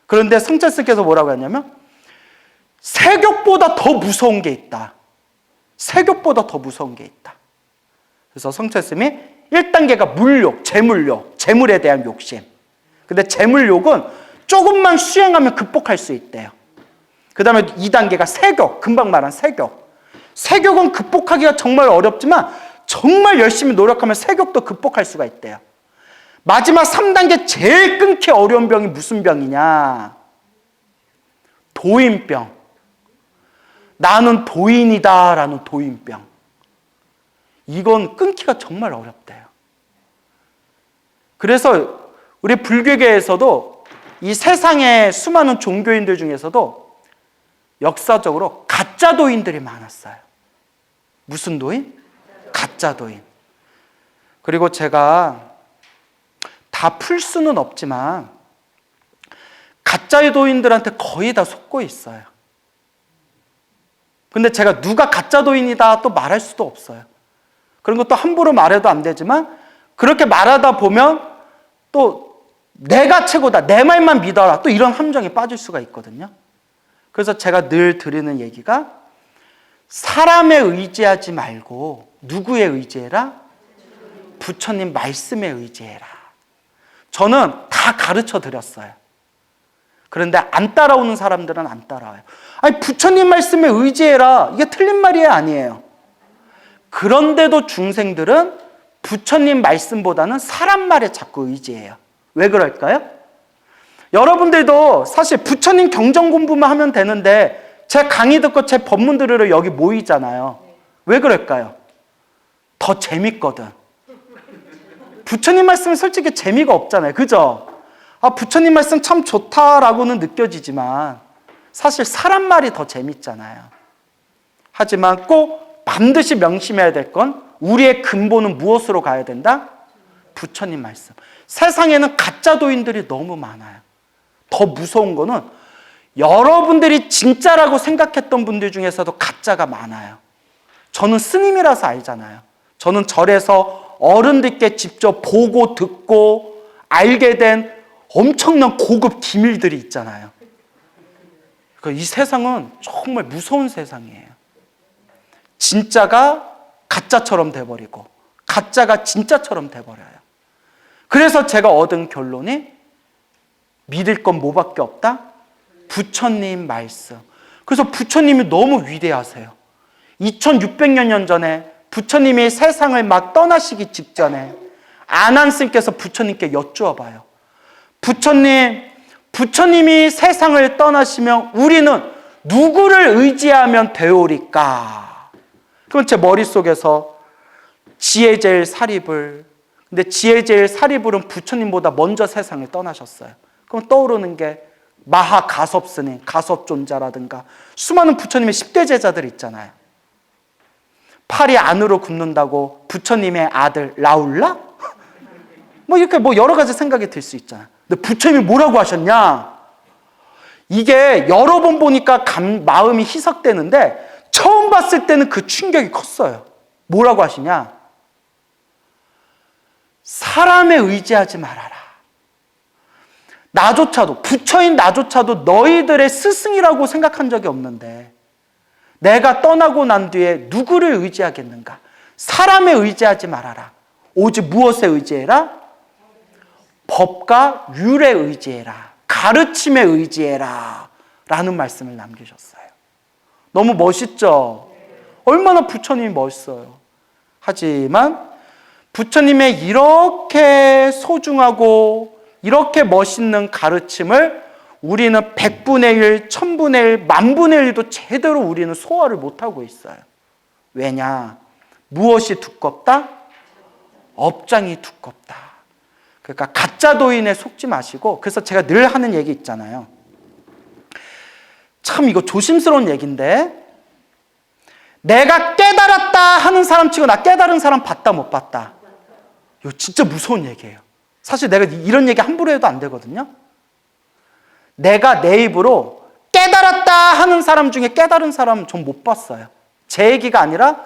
그런데 성철스님께서 뭐라고 했냐면 세욕보다 더 무서운 게 있다. 세욕보다 더 무서운 게 있다. 그래서 성철스님이 1단계가 물욕, 재물욕, 재물에 대한 욕심. 근데 재물욕은 조금만 수행하면 극복할 수 있대요. 그 다음에 2단계가 세욕, 금방 말한 세욕. 세욕은 극복하기가 정말 어렵지만 정말 열심히 노력하면 세욕도 극복할 수가 있대요. 마지막 3단계 제일 끊기 어려운 병이 무슨 병이냐? 도인병. 나는 도인이다 라는 도인병. 이건 끊기가 정말 어렵대요. 그래서 우리 불교계에서도 이 세상의 수많은 종교인들 중에서도 역사적으로 가짜 도인들이 많았어요. 무슨 도인? 가짜 도인. 그리고 제가 다 풀 수는 없지만 가짜의 도인들한테 거의 다 속고 있어요. 근데 제가 누가 가짜 도인이다 또 말할 수도 없어요. 그런 것도 함부로 말해도 안 되지만 그렇게 말하다 보면 또 내가 최고다, 내 말만 믿어라, 또 이런 함정에 빠질 수가 있거든요. 그래서 제가 늘 드리는 얘기가 사람에 의지하지 말고 누구에 의지해라? 부처님 말씀에 의지해라. 저는 다 가르쳐 드렸어요. 그런데 안 따라오는 사람들은 안 따라와요. 아니, 부처님 말씀에 의지해라. 이게 틀린 말이 아니에요. 그런데도 중생들은 부처님 말씀보다는 사람 말에 자꾸 의지해요. 왜 그럴까요? 여러분들도 사실 부처님 경전 공부만 하면 되는데 제 강의 듣고 제 법문 들으러 여기 모이잖아요. 왜 그럴까요? 더 재밌거든. 부처님 말씀은 솔직히 재미가 없잖아요. 그죠? 아, 부처님 말씀 참 좋다라고는 느껴지지만 사실 사람 말이 더 재밌잖아요. 하지만 꼭 반드시 명심해야 될 건 우리의 근본은 무엇으로 가야 된다? 부처님 말씀. 세상에는 가짜 도인들이 너무 많아요. 더 무서운 거는 여러분들이 진짜라고 생각했던 분들 중에서도 가짜가 많아요. 저는 스님이라서 알잖아요. 저는 절에서 어른들께 직접 보고 듣고 알게 된 엄청난 고급 기밀들이 있잖아요. 그러니까 이 세상은 정말 무서운 세상이에요. 진짜가 가짜처럼 돼버리고 가짜가 진짜처럼 돼버려요. 그래서 제가 얻은 결론이 믿을 건 뭐밖에 없다? 부처님 말씀. 그래서 부처님이 너무 위대하세요. 2600년 전에 부처님이 세상을 막 떠나시기 직전에 아난스님께서 부처님께 여쭈어봐요. 부처님이 세상을 떠나시면 우리는 누구를 의지하면 되오리까? 그럼 제 머릿속에서 지혜제일 사리불. 근데 지혜제일 사리불은 부처님보다 먼저 세상을 떠나셨어요. 그럼 떠오르는 게 마하 가섭스님, 가섭존자라든가 수많은 부처님의 10대 제자들 있잖아요. 팔이 안으로 굽는다고 부처님의 아들 라울라? 뭐 이렇게 뭐 여러 가지 생각이 들 수 있잖아요. 근데 부처님이 뭐라고 하셨냐? 이게 여러 번 보니까 마음이 희석되는데 처음 봤을 때는 그 충격이 컸어요. 뭐라고 하시냐? 사람에 의지하지 말아라. 나조차도, 부처인 나조차도 너희들의 스승이라고 생각한 적이 없는데 내가 떠나고 난 뒤에 누구를 의지하겠는가? 사람에 의지하지 말아라. 오직 무엇에 의지해라? 법과 율에 의지해라. 가르침에 의지해라. 라는 말씀을 남기셨어요. 너무 멋있죠? 얼마나 부처님이 멋있어요. 하지만 부처님의 이렇게 소중하고 이렇게 멋있는 가르침을 우리는 100분의 1, 1000분의 1, 만분의 1도 제대로 우리는 소화를 못하고 있어요. 왜냐? 무엇이 두껍다? 업장이 두껍다. 그러니까 가짜 도인에 속지 마시고, 그래서 제가 늘 하는 얘기 있잖아요. 참 이거 조심스러운 얘기인데, 내가 깨달았다 하는 사람 치고 나 깨달은 사람 봤다 못 봤다? 이거 진짜 무서운 얘기예요. 사실 내가 이런 얘기 함부로 해도 안 되거든요. 내가 내 입으로 깨달았다 하는 사람 중에 깨달은 사람 전 못 봤어요. 제 얘기가 아니라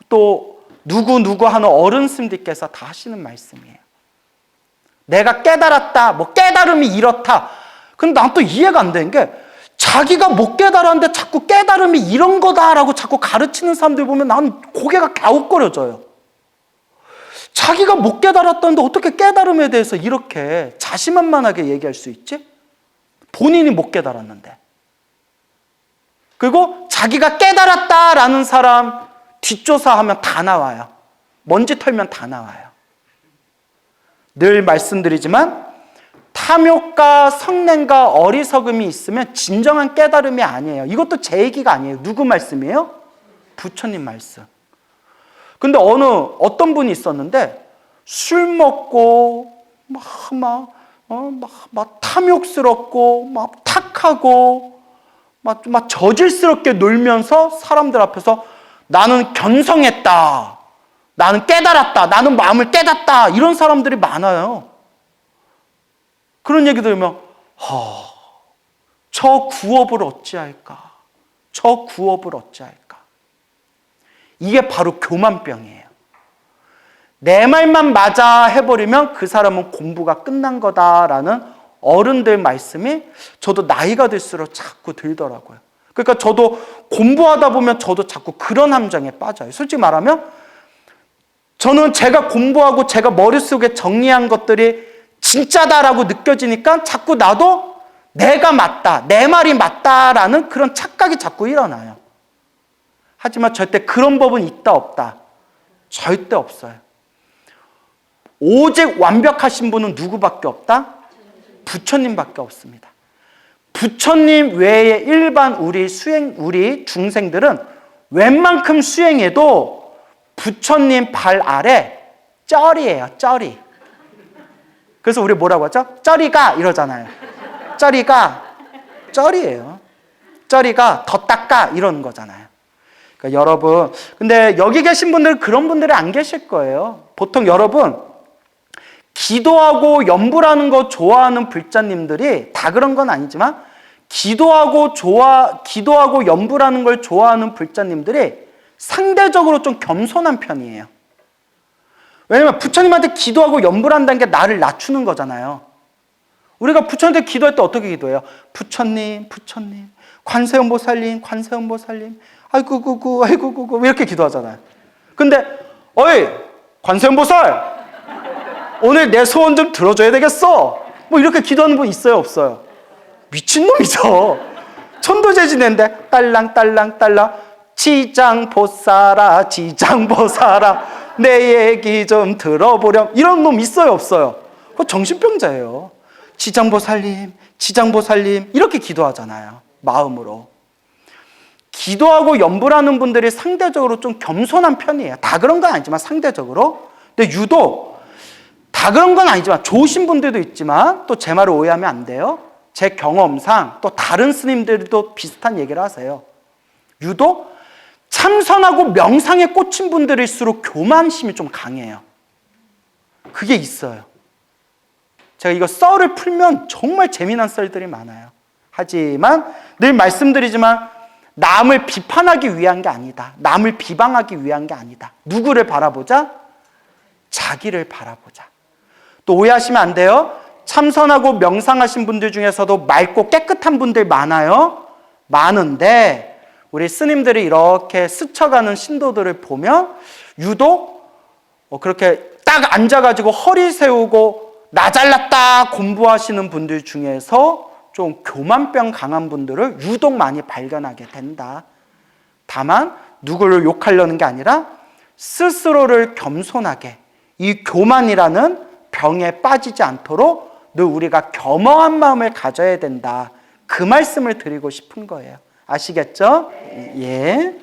또 누구 하는 어른 스님들께서 다 하시는 말씀이에요. 내가 깨달았다, 뭐 깨달음이 이렇다. 근데 난 또 이해가 안 되는 게 자기가 못 깨달았는데 자꾸 깨달음이 이런 거다라고 자꾸 가르치는 사람들 보면 난 고개가 갸웃거려져요. 자기가 못 깨달았다는데 어떻게 깨달음에 대해서 이렇게 자신만만하게 얘기할 수 있지? 본인이 못 깨달았는데. 그리고 자기가 깨달았다라는 사람 뒷조사하면 다 나와요. 먼지 털면 다 나와요. 늘 말씀드리지만 탐욕과 성냄과 어리석음이 있으면 진정한 깨달음이 아니에요. 이것도 제 얘기가 아니에요. 누구 말씀이에요? 부처님 말씀. 근데 어떤 분이 있었는데 술 먹고 막 탐욕스럽고 막 탁하고 막 저질스럽게 놀면서 사람들 앞에서 나는 견성했다, 나는 깨달았다, 나는 마음을 깨닫다, 이런 사람들이 많아요. 그런 얘기 들으면 저 구업을 어찌할까? 저 구업을 어찌할까? 이게 바로 교만병이에요. 내 말만 맞아 해버리면 그 사람은 공부가 끝난 거다라는 어른들 말씀이 저도 나이가 들수록 자꾸 들더라고요. 그러니까 저도 공부하다 보면 저도 자꾸 그런 함정에 빠져요. 솔직히 말하면 저는 제가 공부하고 제가 머릿속에 정리한 것들이 진짜다라고 느껴지니까 자꾸 나도 내가 맞다, 내 말이 맞다라는 그런 착각이 자꾸 일어나요. 하지만 절대 그런 법은 있다 없다? 절대 없어요. 오직 완벽하신 분은 누구밖에 없다? 부처님밖에 없습니다. 부처님 외에 일반 우리 중생들은 웬만큼 수행해도 부처님 발 아래 쩌리예요, 쩌리. 그래서 우리 뭐라고 하죠? 쩌리가 이러잖아요. 쩌리예요. 쩌리가 더 닦아 이러는 거잖아요. 그러니까 여러분, 근데 여기 계신 분들 그런 분들이 안 계실 거예요. 보통 여러분 기도하고 염불하는 거 좋아하는 불자님들이 다 그런 건 아니지만 기도하고 염불하는 걸 좋아하는 불자님들이 상대적으로 좀 겸손한 편이에요. 왜냐면 부처님한테 기도하고 염불한다는 게 나를 낮추는 거잖아요. 우리가 부처님한테 기도할 때 어떻게 기도해요? 부처님, 관세음보살님, 아이고 이렇게 기도하잖아요. 근데 어이 관세음보살, 오늘 내 소원 좀 들어줘야 되겠어. 뭐 이렇게 기도하는 분 있어요, 없어요? 미친놈이죠. 천도제 지내는데 딸랑 지장보살아 내 얘기 좀 들어보렴, 이런 놈 있어요, 없어요? 그거 정신병자예요. 지장보살님 이렇게 기도하잖아요, 마음으로. 기도하고 염불하는 분들이 상대적으로 좀 겸손한 편이에요. 다 그런 건 아니지만 상대적으로. 근데 유독 다 그런 건 아니지만 좋으신 분들도 있지만 또 제 말을 오해하면 안 돼요. 제 경험상 또 다른 스님들도 비슷한 얘기를 하세요. 유독 참선하고 명상에 꽂힌 분들일수록 교만심이 좀 강해요. 그게 있어요. 제가 이거 썰을 풀면 정말 재미난 썰들이 많아요. 하지만 늘 말씀드리지만 남을 비판하기 위한 게 아니다. 남을 비방하기 위한 게 아니다. 누구를 바라보자? 자기를 바라보자. 또 오해하시면 안 돼요. 참선하고 명상하신 분들 중에서도 맑고 깨끗한 분들 많아요. 많은데 우리 스님들이 이렇게 스쳐가는 신도들을 보면 유독 그렇게 딱 앉아가지고 허리 세우고 나 잘났다 공부하시는 분들 중에서 좀 교만병 강한 분들을 유독 많이 발견하게 된다. 다만 누구를 욕하려는 게 아니라 스스로를 겸손하게 이 교만이라는 병에 빠지지 않도록 늘 우리가 겸허한 마음을 가져야 된다. 그 말씀을 드리고 싶은 거예요. 아시겠죠? 예.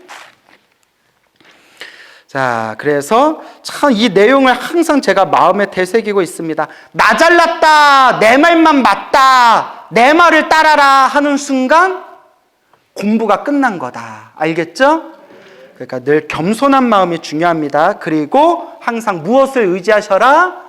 자, 그래서 참 이 내용을 항상 제가 마음에 되새기고 있습니다. 나 잘났다, 내 말만 맞다, 내 말을 따라라 하는 순간 공부가 끝난 거다. 알겠죠? 그러니까 늘 겸손한 마음이 중요합니다. 그리고 항상 무엇을 의지하셔라?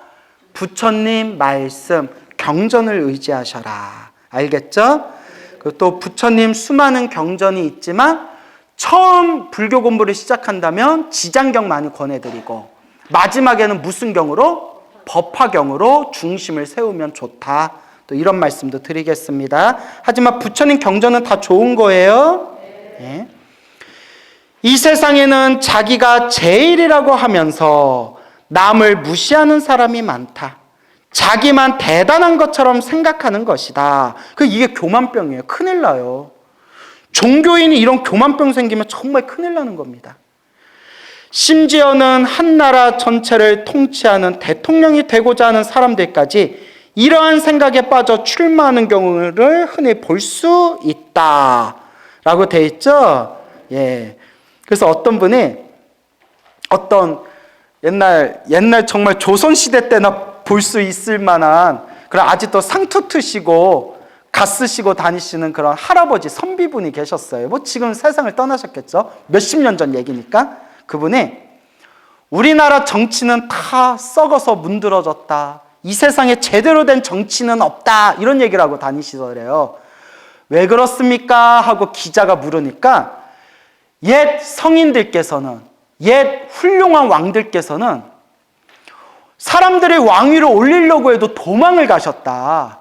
부처님 말씀, 경전을 의지하셔라. 알겠죠? 그리고 또 부처님 수많은 경전이 있지만 처음 불교 공부를 시작한다면 지장경 많이 권해드리고 마지막에는 무슨 경으로? 법화경으로 중심을 세우면 좋다. 또 이런 말씀도 드리겠습니다. 하지만 부처님 경전은 다 좋은 거예요. 예. 이 세상에는 자기가 제일이라고 하면서 남을 무시하는 사람이 많다. 자기만 대단한 것처럼 생각하는 것이다. 이게 교만병이에요. 큰일 나요. 종교인이 이런 교만병 생기면 정말 큰일 나는 겁니다. 심지어는 한 나라 전체를 통치하는 대통령이 되고자 하는 사람들까지 이러한 생각에 빠져 출마하는 경우를 흔히 볼 수 있다. 라고 돼 있죠? 예. 그래서 어떤 분이 옛날 정말 조선시대 때나 볼 수 있을 만한 그런 아직도 상투 트시고 가 쓰시고 다니시는 그런 할아버지 선비분이 계셨어요. 지금 세상을 떠나셨겠죠? 몇십 년 전 얘기니까. 그분이 우리나라 정치는 다 썩어서 문드러졌다. 이 세상에 제대로 된 정치는 없다. 이런 얘기를 하고 다니시더래요. 왜 그렇습니까? 하고 기자가 물으니까 옛 성인들께서는, 옛 훌륭한 왕들께서는 사람들을 왕위로 올리려고 해도 도망을 가셨다.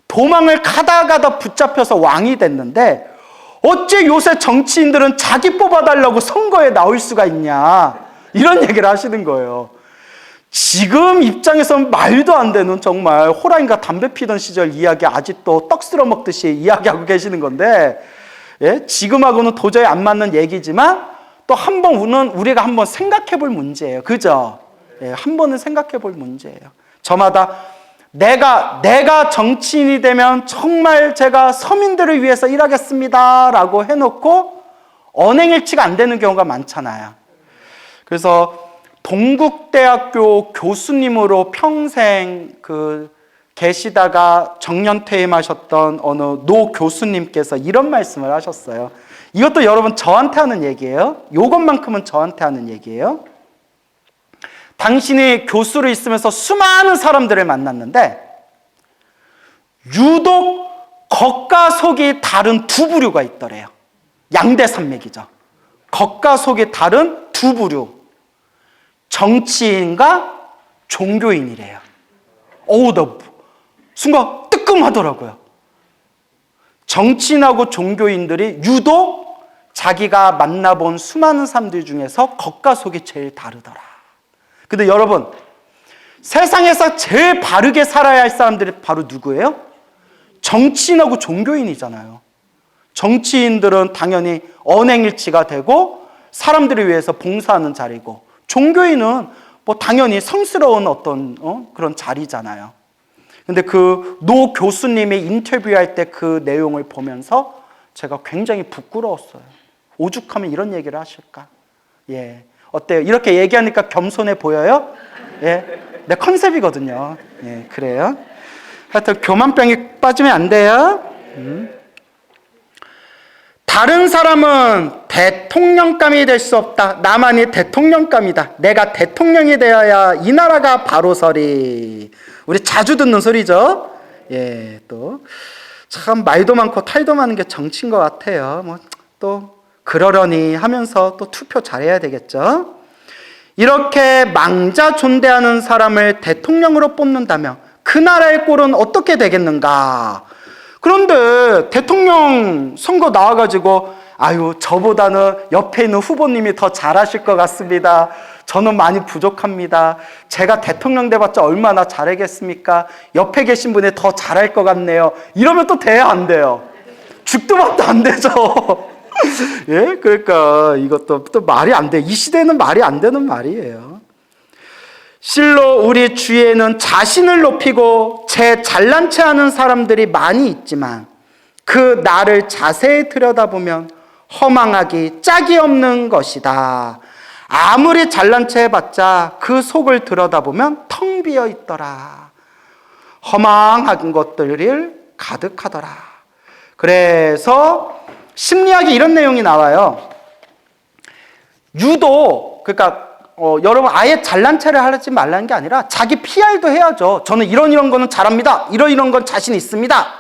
도망을 가다 붙잡혀서 왕이 됐는데 어째 요새 정치인들은 자기 뽑아달라고 선거에 나올 수가 있냐. 이런 얘기를 하시는 거예요. 지금 입장에서는 말도 안 되는 정말 호랑이가 담배 피던 시절 이야기 아직도 떡 쓸어 먹듯이 이야기하고 계시는 건데 예? 지금하고는 도저히 안 맞는 얘기지만 또 한 번은 우리가 한번 생각해 볼 문제예요. 그죠? 예, 한 번은 생각해 볼 문제예요. 저마다 내가 정치인이 되면 정말 제가 서민들을 위해서 일하겠습니다 라고 해놓고 언행일치가 안 되는 경우가 많잖아요. 그래서 동국대학교 교수님으로 평생 계시다가 정년퇴임하셨던 어느 노 교수님께서 이런 말씀을 하셨어요. 이것도 여러분 저한테 하는 얘기예요. 이것만큼은 저한테 하는 얘기예요. 당신이 교수로 있으면서 수많은 사람들을 만났는데 유독 겉과 속이 다른 두 부류가 있더래요. 양대산맥이죠. 겉과 속이 다른 두 부류. 정치인과 종교인이래요. 나 순간 뜨끔하더라고요. 정치인하고 종교인들이 유독 자기가 만나본 수많은 사람들 중에서 겉과 속이 제일 다르더라. 근데 여러분, 세상에서 제일 바르게 살아야 할 사람들이 바로 누구예요? 정치인하고 종교인이잖아요. 정치인들은 당연히 언행일치가 되고 사람들을 위해서 봉사하는 자리고 종교인은 당연히 성스러운 어떤 그런 자리잖아요. 근데 노 교수님이 인터뷰할 때 그 내용을 보면서 제가 굉장히 부끄러웠어요. 오죽하면 이런 얘기를 하실까? 예. 어때요? 이렇게 얘기하니까 겸손해 보여요? 예. 내 컨셉이거든요. 예, 그래요. 하여튼 교만병에 빠지면 안 돼요. 다른 사람은 대통령감이 될 수 없다. 나만이 대통령감이다. 내가 대통령이 되어야 이 나라가 바로 서리. 우리 자주 듣는 소리죠. 예, 또 참 말도 많고 탈도 많은 게 정치인 것 같아요. 뭐 또 그러려니 하면서 또 투표 잘해야 되겠죠. 이렇게 망자존대하는 사람을 대통령으로 뽑는다면 그 나라의 꼴은 어떻게 되겠는가? 그런데 대통령 선거 나와가지고 아유 저보다는 옆에 있는 후보님이 더 잘하실 것 같습니다. 저는 많이 부족합니다. 제가 대통령 돼봤자 얼마나 잘하겠습니까? 옆에 계신 분이 더 잘할 것 같네요. 이러면 또 돼야 안 돼요? 죽도 밥도 안 되죠. 예, 그러니까 이것도 또 말이 안 돼. 이 시대는 말이 안 되는 말이에요. 실로 우리 주위에는 자신을 높이고 제 잘난 체 하는 사람들이 많이 있지만 그 나를 자세히 들여다보면 허망하기 짝이 없는 것이다. 아무리 잘난 체 해봤자 그 속을 들여다보면 텅 비어 있더라. 허망한 것들을 가득하더라. 그래서 심리학에 이런 내용이 나와요. 유도, 그러니까 여러분 아예 잘난 체를 하지 말라는 게 아니라 자기 PR도 해야죠. 저는 이런 거는 잘합니다. 이런 건 자신 있습니다.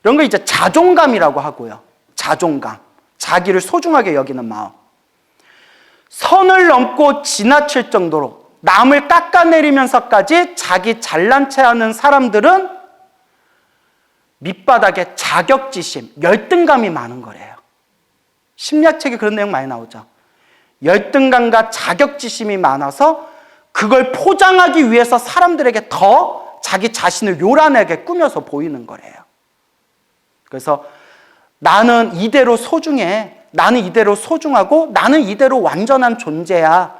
이런 거 이제 자존감이라고 하고요. 자존감. 자기를 소중하게 여기는 마음. 선을 넘고 지나칠 정도로 남을 깎아내리면서까지 자기 잘난 체 하는 사람들은 밑바닥에 자격지심, 열등감이 많은 거래요. 심리학책에 그런 내용 많이 나오죠. 열등감과 자격지심이 많아서 그걸 포장하기 위해서 사람들에게 더 자기 자신을 요란하게 꾸며서 보이는 거래요. 그래서 나는 이대로 소중해. 나는 이대로 소중하고 나는 이대로 완전한 존재야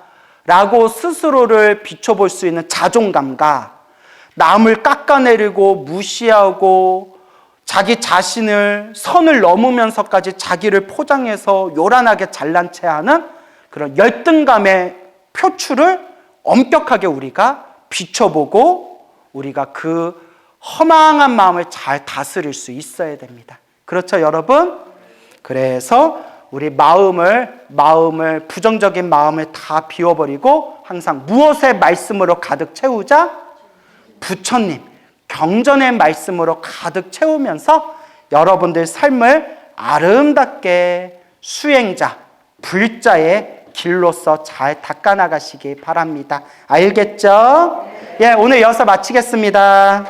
라고 스스로를 비춰볼 수 있는 자존감과 남을 깎아내리고 무시하고 자기 자신을 선을 넘으면서까지 자기를 포장해서 요란하게 잘난 체 하는 그런 열등감의 표출을 엄격하게 우리가 비춰보고 우리가 그 허망한 마음을 잘 다스릴 수 있어야 됩니다. 그렇죠, 여러분? 그래서 우리 마음을 부정적인 마음을 다 비워버리고 항상 무엇의 말씀으로 가득 채우자? 부처님, 경전의 말씀으로 가득 채우면서 여러분들 삶을 아름답게 수행자, 불자의 길로서 잘 닦아나가시기 바랍니다. 알겠죠? 예, 오늘 여기서 마치겠습니다.